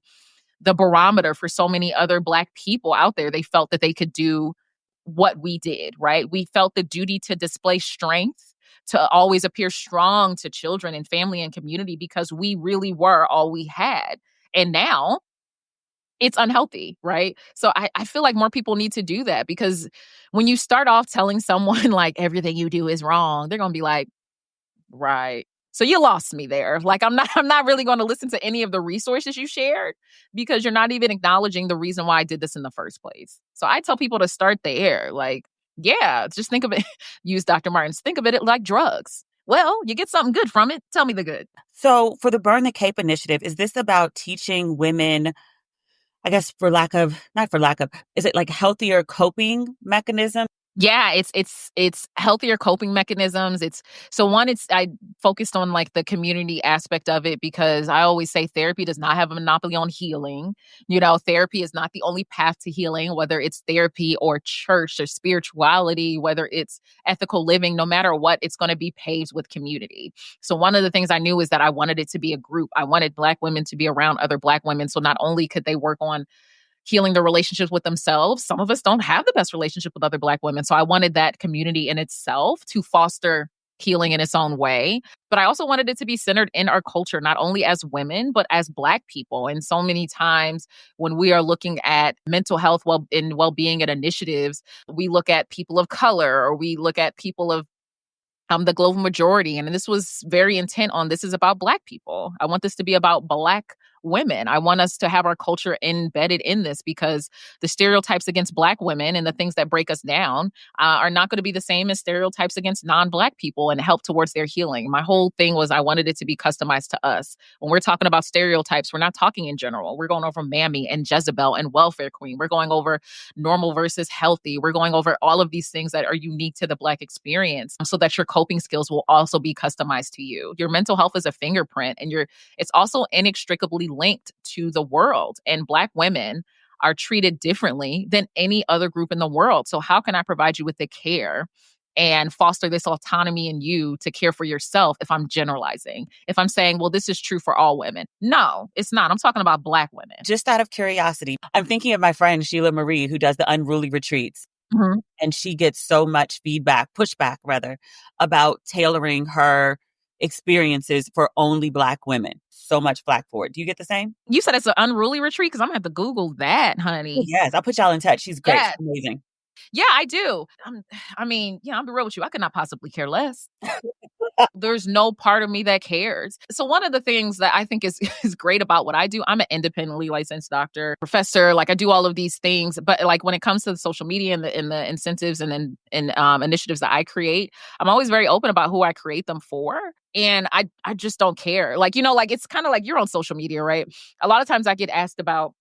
S2: the barometer for so many other Black people out there. They felt that they could do what we did, right? We felt the duty to display strength, to always appear strong to children and family and community, because we really were all we had. And now it's unhealthy, right? So I feel like more people need to do that, because when you start off telling someone like everything you do is wrong, they're gonna be like, right. So you lost me there. Like, I'm not really going to listen to any of the resources you shared, because you're not even acknowledging the reason why I did this in the first place. So I tell people to start there. Like, Yeah, just think of it, use Dr. Martin's, think of it like drugs. Well, you get something good from it. Tell me the good.
S1: So for the Burn the Cape initiative, is this about teaching women, I guess not for lack of, is it like healthier coping mechanism?
S2: Yeah, it's healthier coping mechanisms. It's so one, it's I focused on like the community aspect of it because I always say therapy does not have a monopoly on healing. You know, therapy is not the only path to healing, whether it's therapy or church or spirituality, whether it's ethical living, no matter what, it's going to be paved with community. So one of the things I knew is that I wanted it to be a group. I wanted Black women to be around other Black women. So not only could they work on healing their relationships with themselves. Some of us don't have the best relationship with other Black women. So I wanted that community in itself to foster healing in its own way. But I also wanted it to be centered in our culture, not only as women, but as Black people. And so many times when we are looking at mental health and well-being and initiatives, we look at people of color or we look at people of the global majority. And this was very intent on this is about Black people. I want this to be about Black women. I want us to have our culture embedded in this because the stereotypes against Black women and the things that break us down are not going to be the same as stereotypes against non-Black people and help towards their healing. My whole thing was I wanted it to be customized to us. When we're talking about stereotypes, we're not talking in general. We're going over Mammy and Jezebel and Welfare Queen. We're going over normal versus healthy. We're going over all of these things that are unique to the Black experience so that your coping skills will also be customized to you. Your mental health is a fingerprint and it's also inextricably linked to the world. And Black women are treated differently than any other group in the world. So how can I provide you with the care and foster this autonomy in you to care for yourself if I'm generalizing? If I'm saying, well, this is true for all women. No, it's not. I'm talking about Black women.
S1: Just out of curiosity, I'm thinking of my friend Sheila Marie, who does the Unruly Retreats.
S2: Mm-hmm.
S1: And she gets so much pushback rather, about tailoring her experiences for only Black women. So much flack for it. Do you get the same?
S2: You said it's an unruly retreat? Because I'm going to have to Google that, honey.
S1: Yes, I'll put y'all in touch. She's great.
S2: Yes.
S1: She's amazing.
S2: Yeah, I do. I'll be real with you. I could not possibly care less. There's no part of me that cares. So one of the things that I think is great about what I do, I'm an independently licensed doctor, professor. Like I do all of these things, but like when it comes to the social media and the incentives and initiatives that I create, I'm always very open about who I create them for. And I just don't care. Like, like it's kind of like you're on social media, right? A lot of times I get asked about,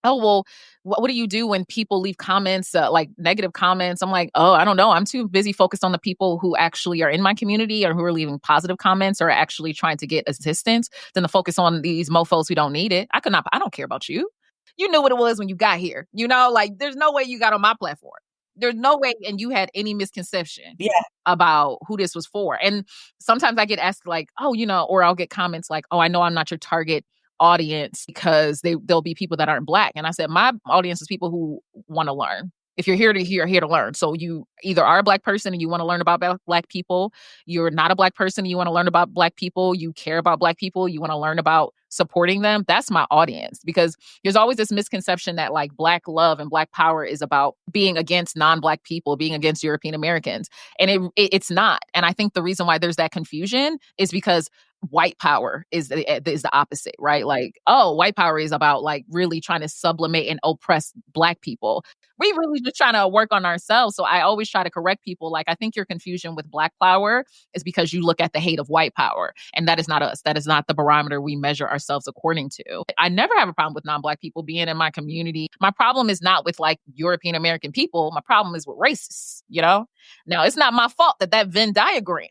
S2: oh, well, what do you do when people leave comments, like negative comments? I'm like, oh, I don't know. I'm too busy focused on the people who actually are in my community or who are leaving positive comments or actually trying to get assistance than to focus on these mofos who don't need it. I don't care about you. You knew what it was when you got here. Like there's no way you got on my platform. There's no way, and you had any misconception about who this was for. And sometimes I get asked like, oh, or I'll get comments like, oh, I know I'm not your target audience because there'll be people that aren't Black. And I said, my audience is people who want to learn. If you're here to learn. So you either are a Black person and you want to learn about Black people, you're not a Black person and you want to learn about Black people, you care about Black people, you want to learn about supporting them. That's my audience, because there's always this misconception that like Black love and Black power is about being against non-Black people, being against European Americans. And it's not. And I think the reason why there's that confusion is because white power is the opposite, right? Like, oh, white power is about like really trying to sublimate and oppress Black people. We really just trying to work on ourselves. So I always try to correct people. Like, I think your confusion with Black power is because you look at the hate of white power. And that is not us. That is not the barometer we measure ourselves according to. I never have a problem with non-Black people being in my community. My problem is not with like European American people. My problem is with racists, Now, it's not my fault that Venn diagram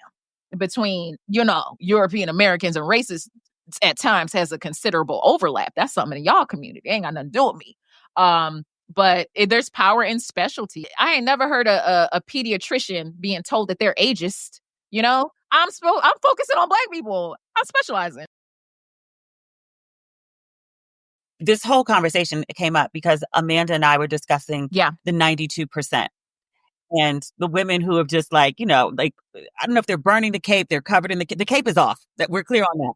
S2: between, European Americans and racists at times has a considerable overlap. That's something in y'all community. It ain't got nothing to do with me. But there's power in specialty. I ain't never heard a pediatrician being told that they're ageist. I'm focusing on Black people. I'm specializing.
S1: This whole conversation came up because Amanda and I were discussing the 92%. And the women who have just like, I don't know if they're burning the cape, they're covered in the cape is off. That we're clear on that.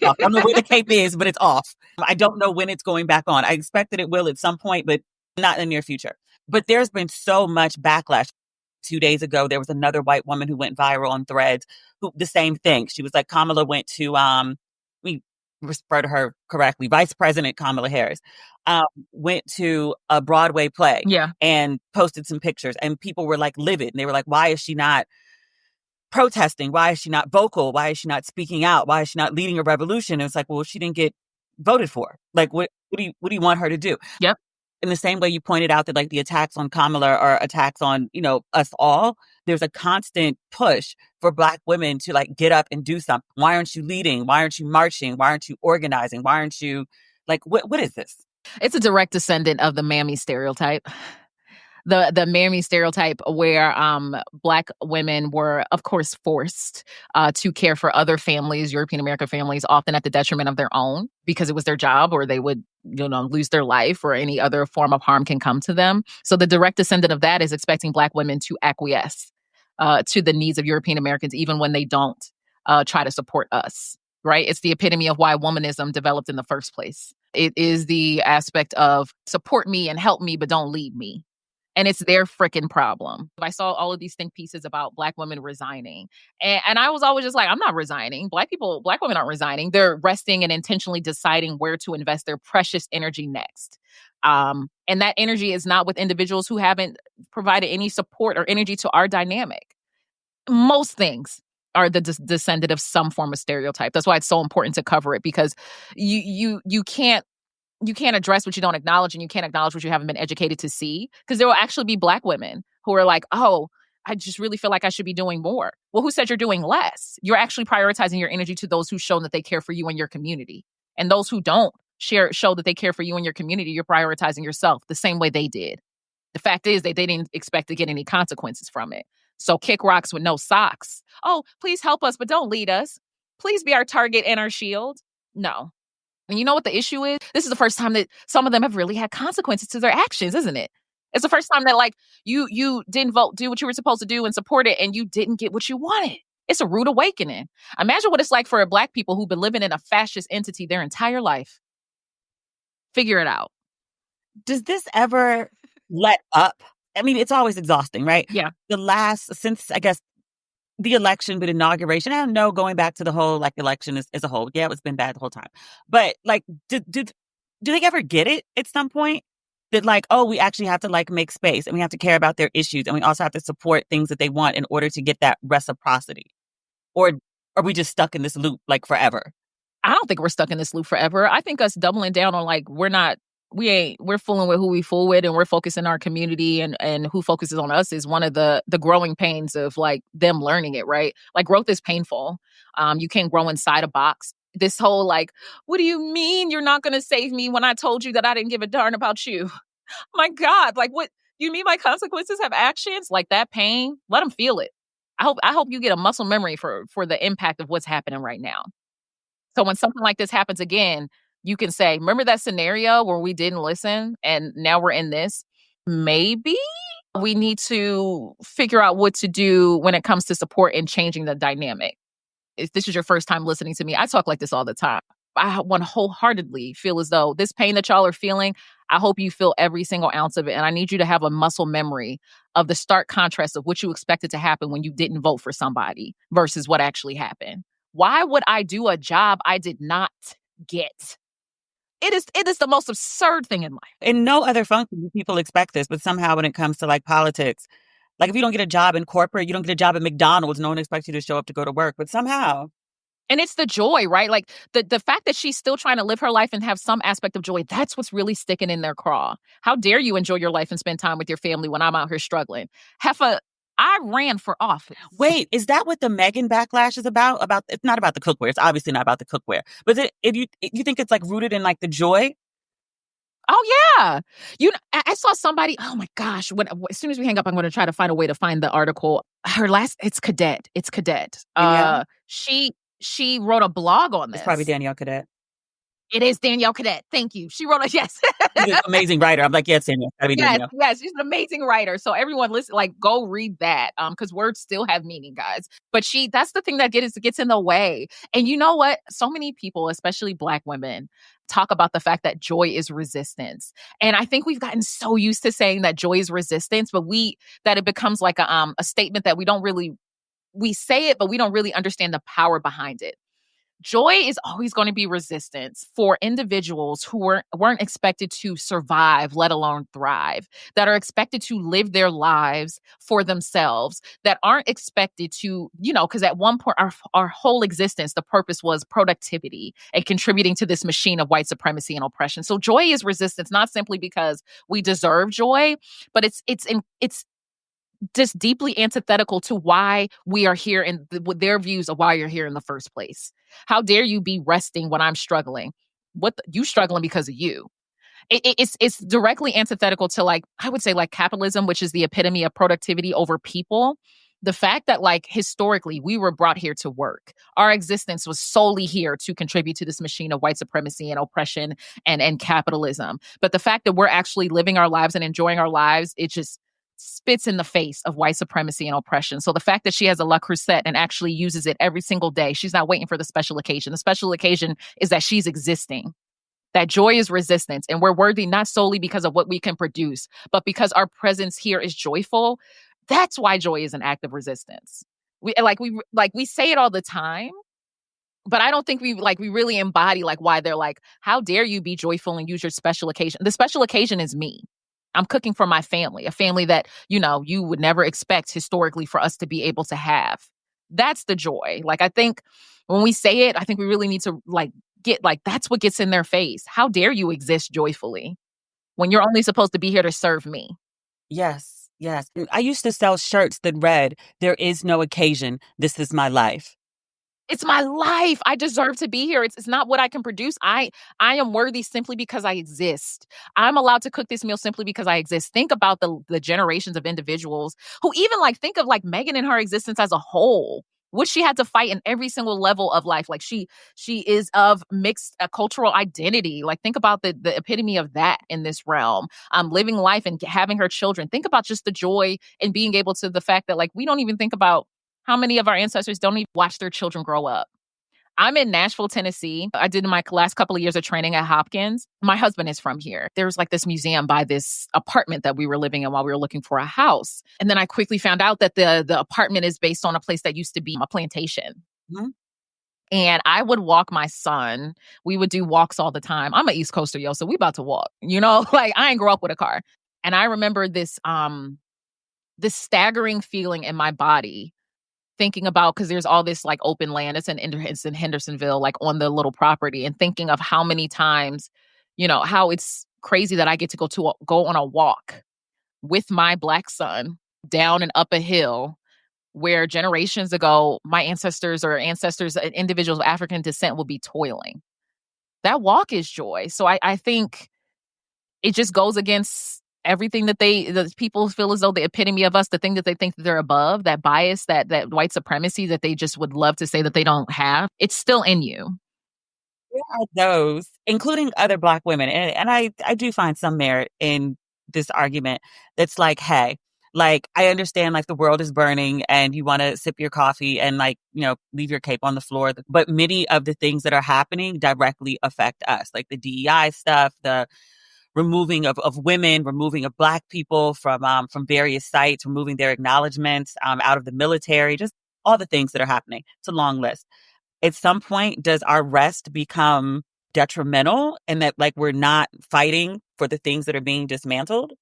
S1: I don't know where the cape is, but it's off. I don't know when it's going back on. I expect that it will at some point, but not in the near future. But there's been so much backlash. 2 days ago, there was another white woman who went viral on Threads, who the same thing. She was like, Kamala went to, refer to her correctly, Vice President Kamala Harris, went to a Broadway play
S2: Yeah.
S1: and posted some pictures, and people were like livid. And they were like, why is she not protesting? Why is she not vocal? Why is she not speaking out? Why is she not leading a revolution? And it's like, well, she didn't get voted for. Like, what do you want her to do?
S2: Yep.
S1: In the same way you pointed out that like the attacks on Kamala are attacks on, us all, there's a constant push for Black women to like get up and do something. Why aren't you leading? Why aren't you marching? Why aren't you organizing? Why aren't you like, what is this?
S2: It's a direct descendant of the mammy stereotype. The mammy stereotype where Black women were, of course, forced to care for other families, European American families, often at the detriment of their own, because it was their job, or they would, lose their life, or any other form of harm can come to them. So the direct descendant of that is expecting Black women to acquiesce to the needs of European Americans, even when they don't try to support us. Right? It's the epitome of why womanism developed in the first place. It is the aspect of support me and help me, but don't lead me. And it's their freaking problem. I saw all of these think pieces about Black women resigning. And I was always just like, I'm not resigning. Black women aren't resigning. They're resting and intentionally deciding where to invest their precious energy next. And that energy is not with individuals who haven't provided any support or energy to our dynamic. Most things are the descendant of some form of stereotype. That's why it's so important to cover it, because you can't address what you don't acknowledge, and you can't acknowledge what you haven't been educated to see, because there will actually be Black women who are like, oh, I just really feel like I should be doing more. Well, who said you're doing less? You're actually prioritizing your energy to those who've shown that they care for you and your community. And those who don't show that they care for you and your community, you're prioritizing yourself the same way they did. The fact is that they didn't expect to get any consequences from it. So kick rocks with no socks. Oh, please help us, but don't lead us. Please be our target and our shield. No. And you know what the issue is? This is the first time that some of them have really had consequences to their actions, isn't it? It's the first time that like you didn't do what you were supposed to do and support it, and you didn't get what you wanted. It's a rude awakening. Imagine what it's like for Black people who've been living in a fascist entity their entire life. Figure it out.
S1: Does this ever let up? I mean, it's always exhausting, right?
S2: Yeah.
S1: Since I guess the election, but inauguration, I don't know, going back to the whole like election as a whole. Yeah, it's been bad the whole time. But like, do they ever get it at some point? That like, oh, we actually have to like make space, and we have to care about their issues, and we also have to support things that they want in order to get that reciprocity? Or are we just stuck in this loop like forever?
S2: I don't think we're stuck in this loop forever. I think us doubling down on like, we're fooling with who we fool with, and we're focusing our community, and who focuses on us is one of the growing pains of like them learning it, right? Like growth is painful. You can't grow inside a box. This whole like, what do you mean you're not going to save me when I told you that I didn't give a darn about you? My God, like what you mean my consequences have actions? Like that pain, let them feel it. I hope you get a muscle memory for the impact of what's happening right now. So when something like this happens again, you can say, remember that scenario where we didn't listen and now we're in this? Maybe we need to figure out what to do when it comes to support and changing the dynamic. If this is your first time listening to me, I talk like this all the time. I want to wholeheartedly feel as though this pain that y'all are feeling, I hope you feel every single ounce of it. And I need you to have a muscle memory of the stark contrast of what you expected to happen when you didn't vote for somebody versus what actually happened. Why would I do a job I did not get? It is the most absurd thing in life.
S1: In no other function do people expect this, but somehow when it comes to like politics, like if you don't get a job in corporate, you don't get a job at McDonald's, no one expects you to show up to go to work, but somehow.
S2: And it's the joy, right? Like the fact that she's still trying to live her life and have some aspect of joy, that's what's really sticking in their craw. How dare you enjoy your life and spend time with your family when I'm out here struggling? I ran for office.
S1: Wait, is that what the Meghan backlash is about? It's not about the cookware. It's obviously not about the cookware. But you think it's like rooted in like the joy?
S2: Oh yeah. I saw somebody, oh my gosh, as soon as we hang up, I'm going to try to find a way to find the article. It's Cadet.
S1: Yeah.
S2: She wrote a blog on this.
S1: It's probably Danielle Cadet.
S2: It is Danielle Cadet. Thank you. She wrote yes.
S1: She's an amazing writer. I'm like, yeah, it's Danielle.
S2: Yes, she's an amazing writer. So everyone listen, like go read that. Because words still have meaning, guys. But that's the thing that gets in the way. And you know what? So many people, especially Black women, talk about the fact that joy is resistance. And I think we've gotten so used to saying that joy is resistance, but that it becomes like a statement that we say it, but we don't really understand the power behind it. Joy is always going to be resistance for individuals who weren't expected to survive, let alone thrive, that are expected to live their lives for themselves, that aren't expected to, because at one point, our whole existence, the purpose was productivity and contributing to this machine of white supremacy and oppression. So joy is resistance, not simply because we deserve joy, but it's just deeply antithetical to why we are here and with their views of why you're here in the first place. How dare you be resting when I'm struggling? You struggling because of you. It's directly antithetical to, like, I would say, like, capitalism, which is the epitome of productivity over people. The fact that, like, historically we were brought here to work. Our existence was solely here to contribute to this machine of white supremacy and oppression and capitalism. But the fact that we're actually living our lives and enjoying our lives, it just spits in the face of white supremacy and oppression. So the fact that she has a Le Creuset and actually uses it every single day, she's not waiting for the special occasion. The special occasion is that she's existing. That joy is resistance, and we're worthy not solely because of what we can produce, but because our presence here is joyful. That's why joy is an act of resistance. We say it all the time, but I don't think we really embody, like, why they're like, how dare you be joyful and use your special occasion? The special occasion is me. I'm cooking for my family, a family that, you would never expect historically for us to be able to have. That's the joy. Like, I think when we say it, I think we really need to, like, that's what gets in their face. How dare you exist joyfully when you're only supposed to be here to serve me?
S1: Yes, yes. I used to sell shirts that read, "There is no occasion. This is my life."
S2: It's my life. I deserve to be here. It's not what I can produce. I am worthy simply because I exist. I'm allowed to cook this meal simply because I exist. Think about the generations of individuals who even, like, think of, like, Megan in her existence as a whole. What she had to fight in every single level of life. Like, she is of mixed cultural identity. Like, think about the epitome of that in this realm. Living life and having her children. Think about just the joy and being able to, the fact that, like, we don't even think about how many of our ancestors don't even watch their children grow up. I'm in Nashville, Tennessee. I did my last couple of years of training at Hopkins. My husband is from here. There's, like, this museum by this apartment that we were living in while we were looking for a house. And then I quickly found out that the apartment is based on a place that used to be a plantation.
S1: Mhm.
S2: And I would walk my son. We would do walks all the time. I'm an East Coaster, yo, so we about to walk. Like, I ain't grow up with a car. And I remember this staggering feeling in my body, thinking about, because there's all this, like, open land. It's in Hendersonville, like, on the little property, and thinking of how many times, how it's crazy that I get to go on a walk with my Black son down and up a hill where generations ago my ancestors individuals of African descent will be toiling. That walk is joy. So I think it just goes against everything that the people feel as though the epitome of us, the thing that they think that they're above, that bias, that white supremacy that they just would love to say that they don't have. It's still in you.
S1: There are those, including other Black women, and I do find some merit in this argument that's like, hey, like, I understand, like, the world is burning and you want to sip your coffee and, like, leave your cape on the floor. But many of the things that are happening directly affect us, like the DEI stuff, the removing of women, removing of Black people from various sites, removing their acknowledgments out of the military, just all the things that are happening. It's a long list. At some point, does our rest become detrimental and that, like, we're not fighting for the things that are being dismantled?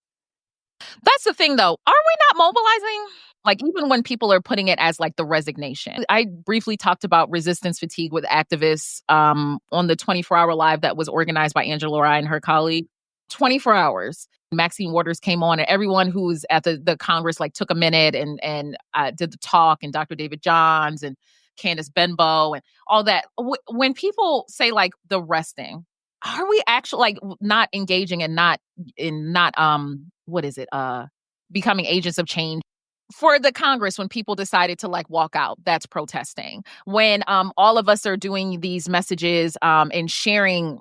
S2: That's the thing, though. Are we not mobilizing? Like, even when people are putting it as, like, the resignation. I briefly talked about resistance fatigue with activists on the 24-hour live that was organized by Angela Rye and her colleague. 24 hours. Maxine Waters came on, and everyone who was at the Congress, like, took a minute and did the talk, and Dr. David Johns and Candace Benbow and all that. When people say, like, the resting, are we actually, like, not engaging and not what is it? Becoming agents of change? For the Congress, when people decided to, like, walk out, that's protesting. When all of us are doing these messages and sharing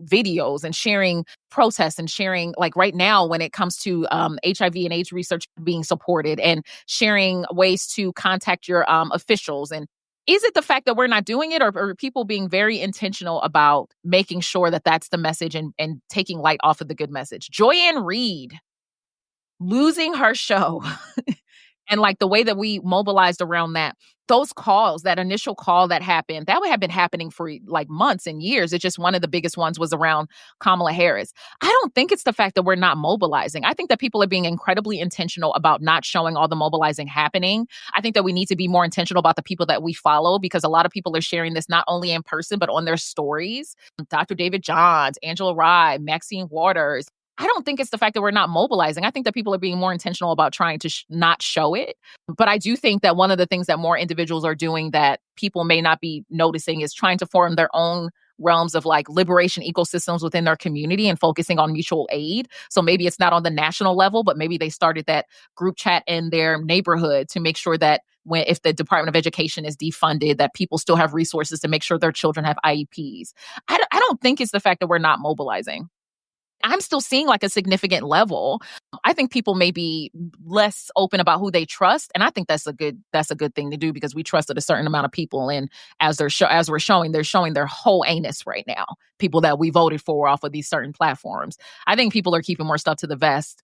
S2: videos and sharing protests and sharing, like, right now when it comes to HIV and AIDS research being supported and sharing ways to contact your officials. And is it the fact that we're not doing it, or are people being very intentional about making sure that that's the message and taking light off of the good message? Joyanne Reid losing her show And like the way that we mobilized around that, those calls, that initial call that happened, that would have been happening for like months and years. It's just one of the biggest ones was around Kamala Harris. I don't think it's the fact that we're not mobilizing. I think that people are being incredibly intentional about not showing all the mobilizing happening. I think that we need to be more intentional about the people that we follow, because a lot of people are sharing this not only in person, but on their stories. Dr. David Johns, Angela Rye, Maxine Waters. I don't think it's the fact that we're not mobilizing. I think that people are being more intentional about trying to not show it. But I do think that one of the things that more individuals are doing that people may not be noticing is trying to form their own realms of like liberation ecosystems within their community and focusing on mutual aid. So maybe it's not on the national level, but maybe they started that group chat in their neighborhood to make sure that if the Department of Education is defunded, that people still have resources to make sure their children have IEPs. I don't think it's the fact that we're not mobilizing. I'm still seeing like a significant level. I think people may be less open about who they trust, and I think that's a good thing to do, because we trusted a certain amount of people, and as we're showing, they're showing their whole anus right now. People that we voted for off of these certain platforms. I think people are keeping more stuff to the vest.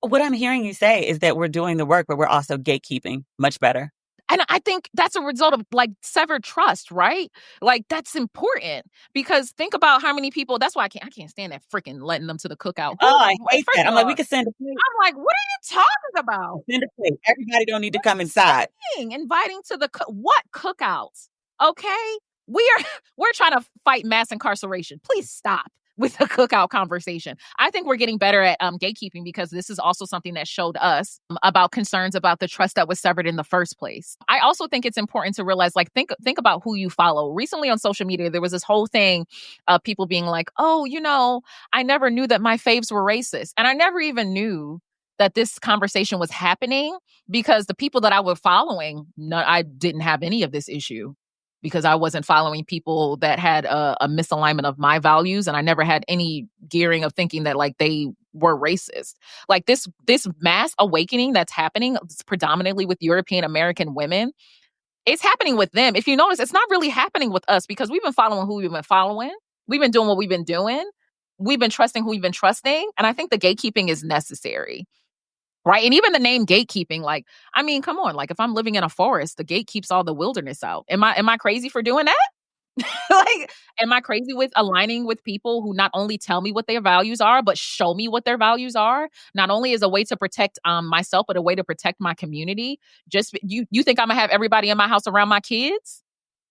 S1: What I'm hearing you say is that we're doing the work, but we're also gatekeeping much better.
S2: And I think that's a result of like severed trust, right? Like that's important, because think about how many people. That's why I can't stand that freaking letting them to the cookout.
S1: I hate that. I'm like, we could send a plate.
S2: I'm like, what are you talking about?
S1: Send a plate. Everybody don't need to come inside.
S2: Inviting to the what cookouts? Okay, we're trying to fight mass incarceration. Please stop with the cookout conversation. I think we're getting better at gatekeeping, because this is also something that showed us about concerns about the trust that was severed in the first place. I also think it's important to realize, like, think about who you follow. Recently on social media, there was this whole thing of people being like, oh, I never knew that my faves were racist. And I never even knew that this conversation was happening, because the people that I was following, I didn't have any of this issue, because I wasn't following people that had a misalignment of my values, and I never had any gearing of thinking that like they were racist. Like this mass awakening that's happening predominantly with European American women, it's happening with them. If you notice, it's not really happening with us, because we've been following who we've been following. We've been doing what we've been doing. We've been trusting who we've been trusting. And I think the gatekeeping is necessary. Right. And even the name gatekeeping, like, I mean, come on, like if I'm living in a forest, the gate keeps all the wilderness out. Am I crazy for doing that? Like, am I crazy with aligning with people who not only tell me what their values are, but show me what their values are? Not only as a way to protect myself, but a way to protect my community. Just you think I'm gonna have everybody in my house around my kids?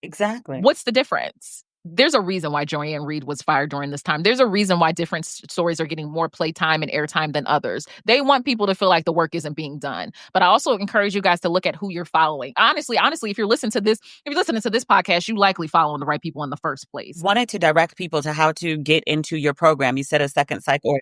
S1: Exactly.
S2: What's the difference? There's a reason why Joanne Reed was fired during this time. There's a reason why different stories are getting more playtime and airtime than others. They want people to feel like the work isn't being done. But I also encourage you guys to look at who you're following. Honestly, if you're listening to this podcast, you likely following the right people in the first place.
S1: Wanted to direct people to how to get into your program. You said a second cycle.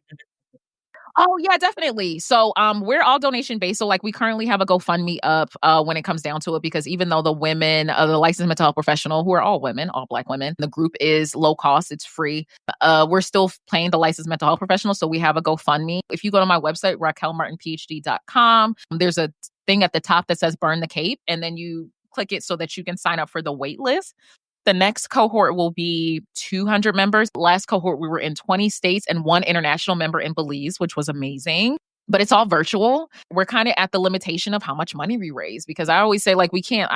S2: Oh, yeah, definitely. So we're all donation based. So like we currently have a GoFundMe up when it comes down to it, because even though the women, the licensed mental health professional, who are all women, all Black women, the group is low cost, it's free. We're still paying the licensed mental health professional. So we have a GoFundMe. If you go to my website, RaquelMartinPhD.com, there's a thing at the top that says Burn the Cape, and then you click it so that you can sign up for the wait list. The next cohort will be 200 members. Last cohort, we were in 20 states and 1 international member in Belize, which was amazing. But it's all virtual. We're kind of at the limitation of how much money we raise, because I always say, like, we can't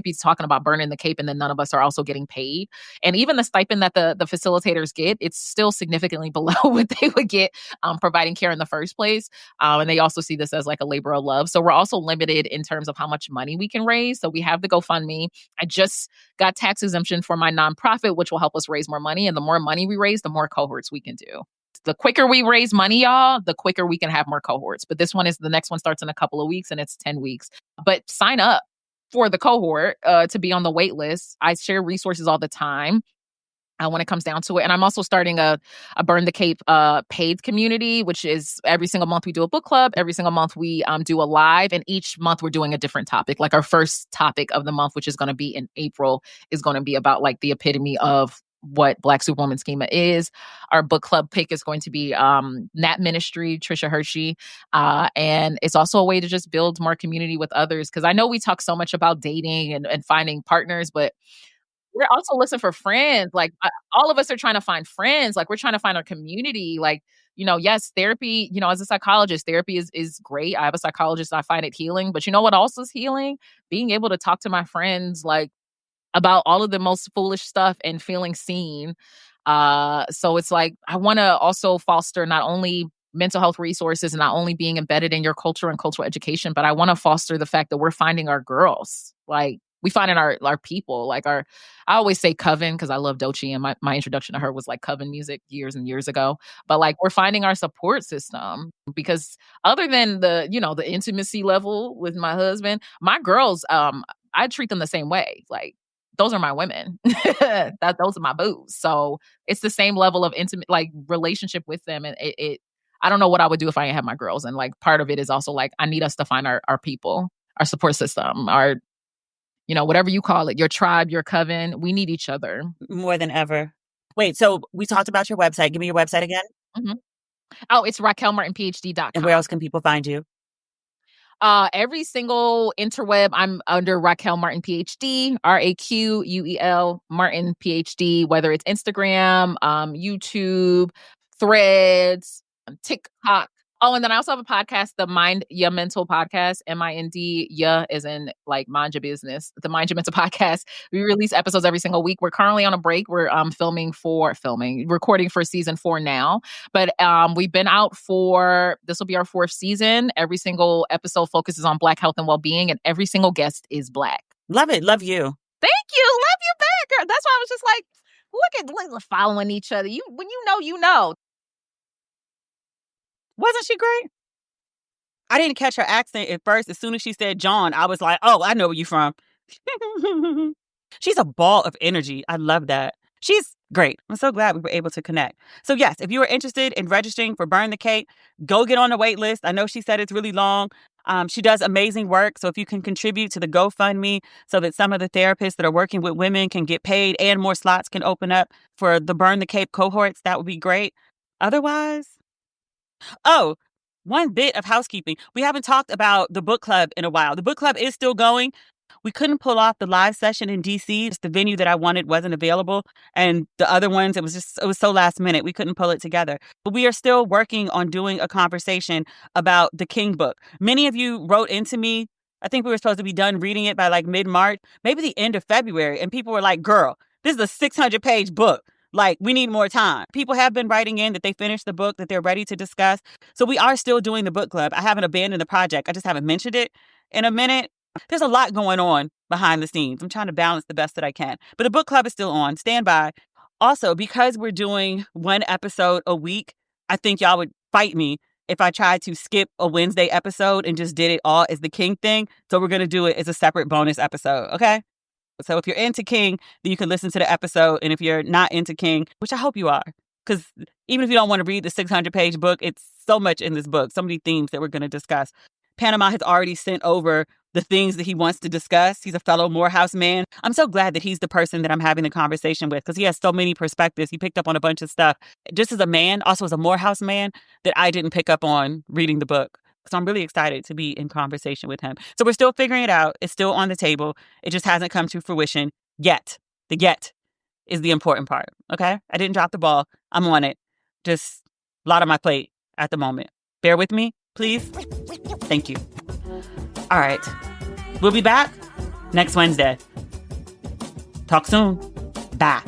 S2: be talking about burning the cape and then none of us are also getting paid. And even the stipend that the facilitators get, it's still significantly below what they would get providing care in the first place. And they also see this as like a labor of love. So we're also limited in terms of how much money we can raise. So we have the GoFundMe. I just got tax exemption for my nonprofit, which will help us raise more money. And the more money we raise, the more cohorts we can do. The quicker we raise money, y'all, the quicker we can have more cohorts. But the next one starts in a couple of weeks, and it's 10 weeks. But sign up for the cohort to be on the wait list. I share resources all the time when it comes down to it. And I'm also starting a Burn the Cape paid community, which is every single month we do a book club. Every single month we do a live. And each month we're doing a different topic. Like our first topic of the month, which is going to be in April, is going to be about like the epitome of what Black Superwoman Schema is. Our book club pick is going to be Nat Ministry, Trisha Hershey. And it's also a way to just build more community with others. Because I know we talk so much about dating and finding partners, but we're also looking for friends. Like, all of us are trying to find friends. Like, we're trying to find our community. Like, yes, therapy, as a psychologist, therapy is great. I have a psychologist, I find it healing. But you know what else is healing? Being able to talk to my friends, like, about all of the most foolish stuff and feeling seen. So it's like, I want to also foster not only mental health resources and not only being embedded in your culture and cultural education, but I want to foster the fact that we're finding our girls. Like, we finding our people, like I always say coven because I love Doechii, and my introduction to her was like coven music years and years ago. But like, we're finding our support system, because other than the intimacy level with my husband, my girls, I treat them the same way. Like, those are my women. Those are my boos. So it's the same level of intimate, like, relationship with them. And I don't know what I would do if I didn't have my girls. And like, part of it is also like, I need us to find our people, our support system, our, whatever you call it, your tribe, your coven. We need each other.
S1: More than ever. Wait, so we talked about your website. Give me your website again.
S2: Mm-hmm. Oh, it's RaquelMartinPhD.com.
S1: And where else can people find you?
S2: Every single interweb, I'm under Raquel Martin PhD, RAQUEL Martin PhD, whether it's Instagram, YouTube, Threads, TikTok. Oh, and then I also have a podcast, the Mind Ya Mental podcast, MIND, ya as in like mind your business. The Mind Ya Mental podcast. We release episodes every single week. We're currently on a break. We're recording for season 4 now. But we've been out this will be our 4th season. Every single episode focuses on Black health and well-being, and every single guest is Black.
S1: Love it. Love you.
S2: Thank you. Love you back, girl. That's why I was just like, look at following each other. When you know.
S1: Wasn't she great? I didn't catch her accent at first. As soon as she said John, I was like, oh, I know where you're from. She's a ball of energy. I love that. She's great. I'm so glad we were able to connect. So yes, if you are interested in registering for Burn the Cape, go get on the wait list. I know she said it's really long. She does amazing work. So if you can contribute to the GoFundMe so that some of the therapists that are working with women can get paid and more slots can open up for the Burn the Cape cohorts, that would be great. Otherwise... Oh, one bit of housekeeping. We haven't talked about the book club in a while. The book club is still going. We couldn't pull off the live session in DC. Just the venue that I wanted wasn't available. And the other ones, it was so last minute. We couldn't pull it together. But we are still working on doing a conversation about the King book. Many of you wrote into me. I think we were supposed to be done reading it by like mid-March, maybe the end of February. And people were like, girl, this is a 600-page book. Like, we need more time. People have been writing in that they finished the book, that they're ready to discuss. So we are still doing the book club. I haven't abandoned the project. I just haven't mentioned it in a minute. There's a lot going on behind the scenes. I'm trying to balance the best that I can. But the book club is still on. Stand by. Also, because we're doing one episode a week, I think y'all would fight me if I tried to skip a Wednesday episode and just did it all as the King thing. So we're going to do it as a separate bonus episode, okay? So if you're into King, then you can listen to the episode. And if you're not into King, which I hope you are, because even if you don't want to read the 600-page book, it's so much in this book, so many themes that we're going to discuss. Panama has already sent over the things that he wants to discuss. He's a fellow Morehouse man. I'm so glad that he's the person that I'm having the conversation with, because he has so many perspectives. He picked up on a bunch of stuff just as a man, also as a Morehouse man, that I didn't pick up on reading the book. So I'm really excited to be in conversation with him. So we're still figuring it out. It's still on the table. It just hasn't come to fruition yet. The yet is the important part, okay? I didn't drop the ball. I'm on it. Just a lot on my plate at the moment. Bear with me, please. Thank you. All right. We'll be back next Wednesday. Talk soon. Bye.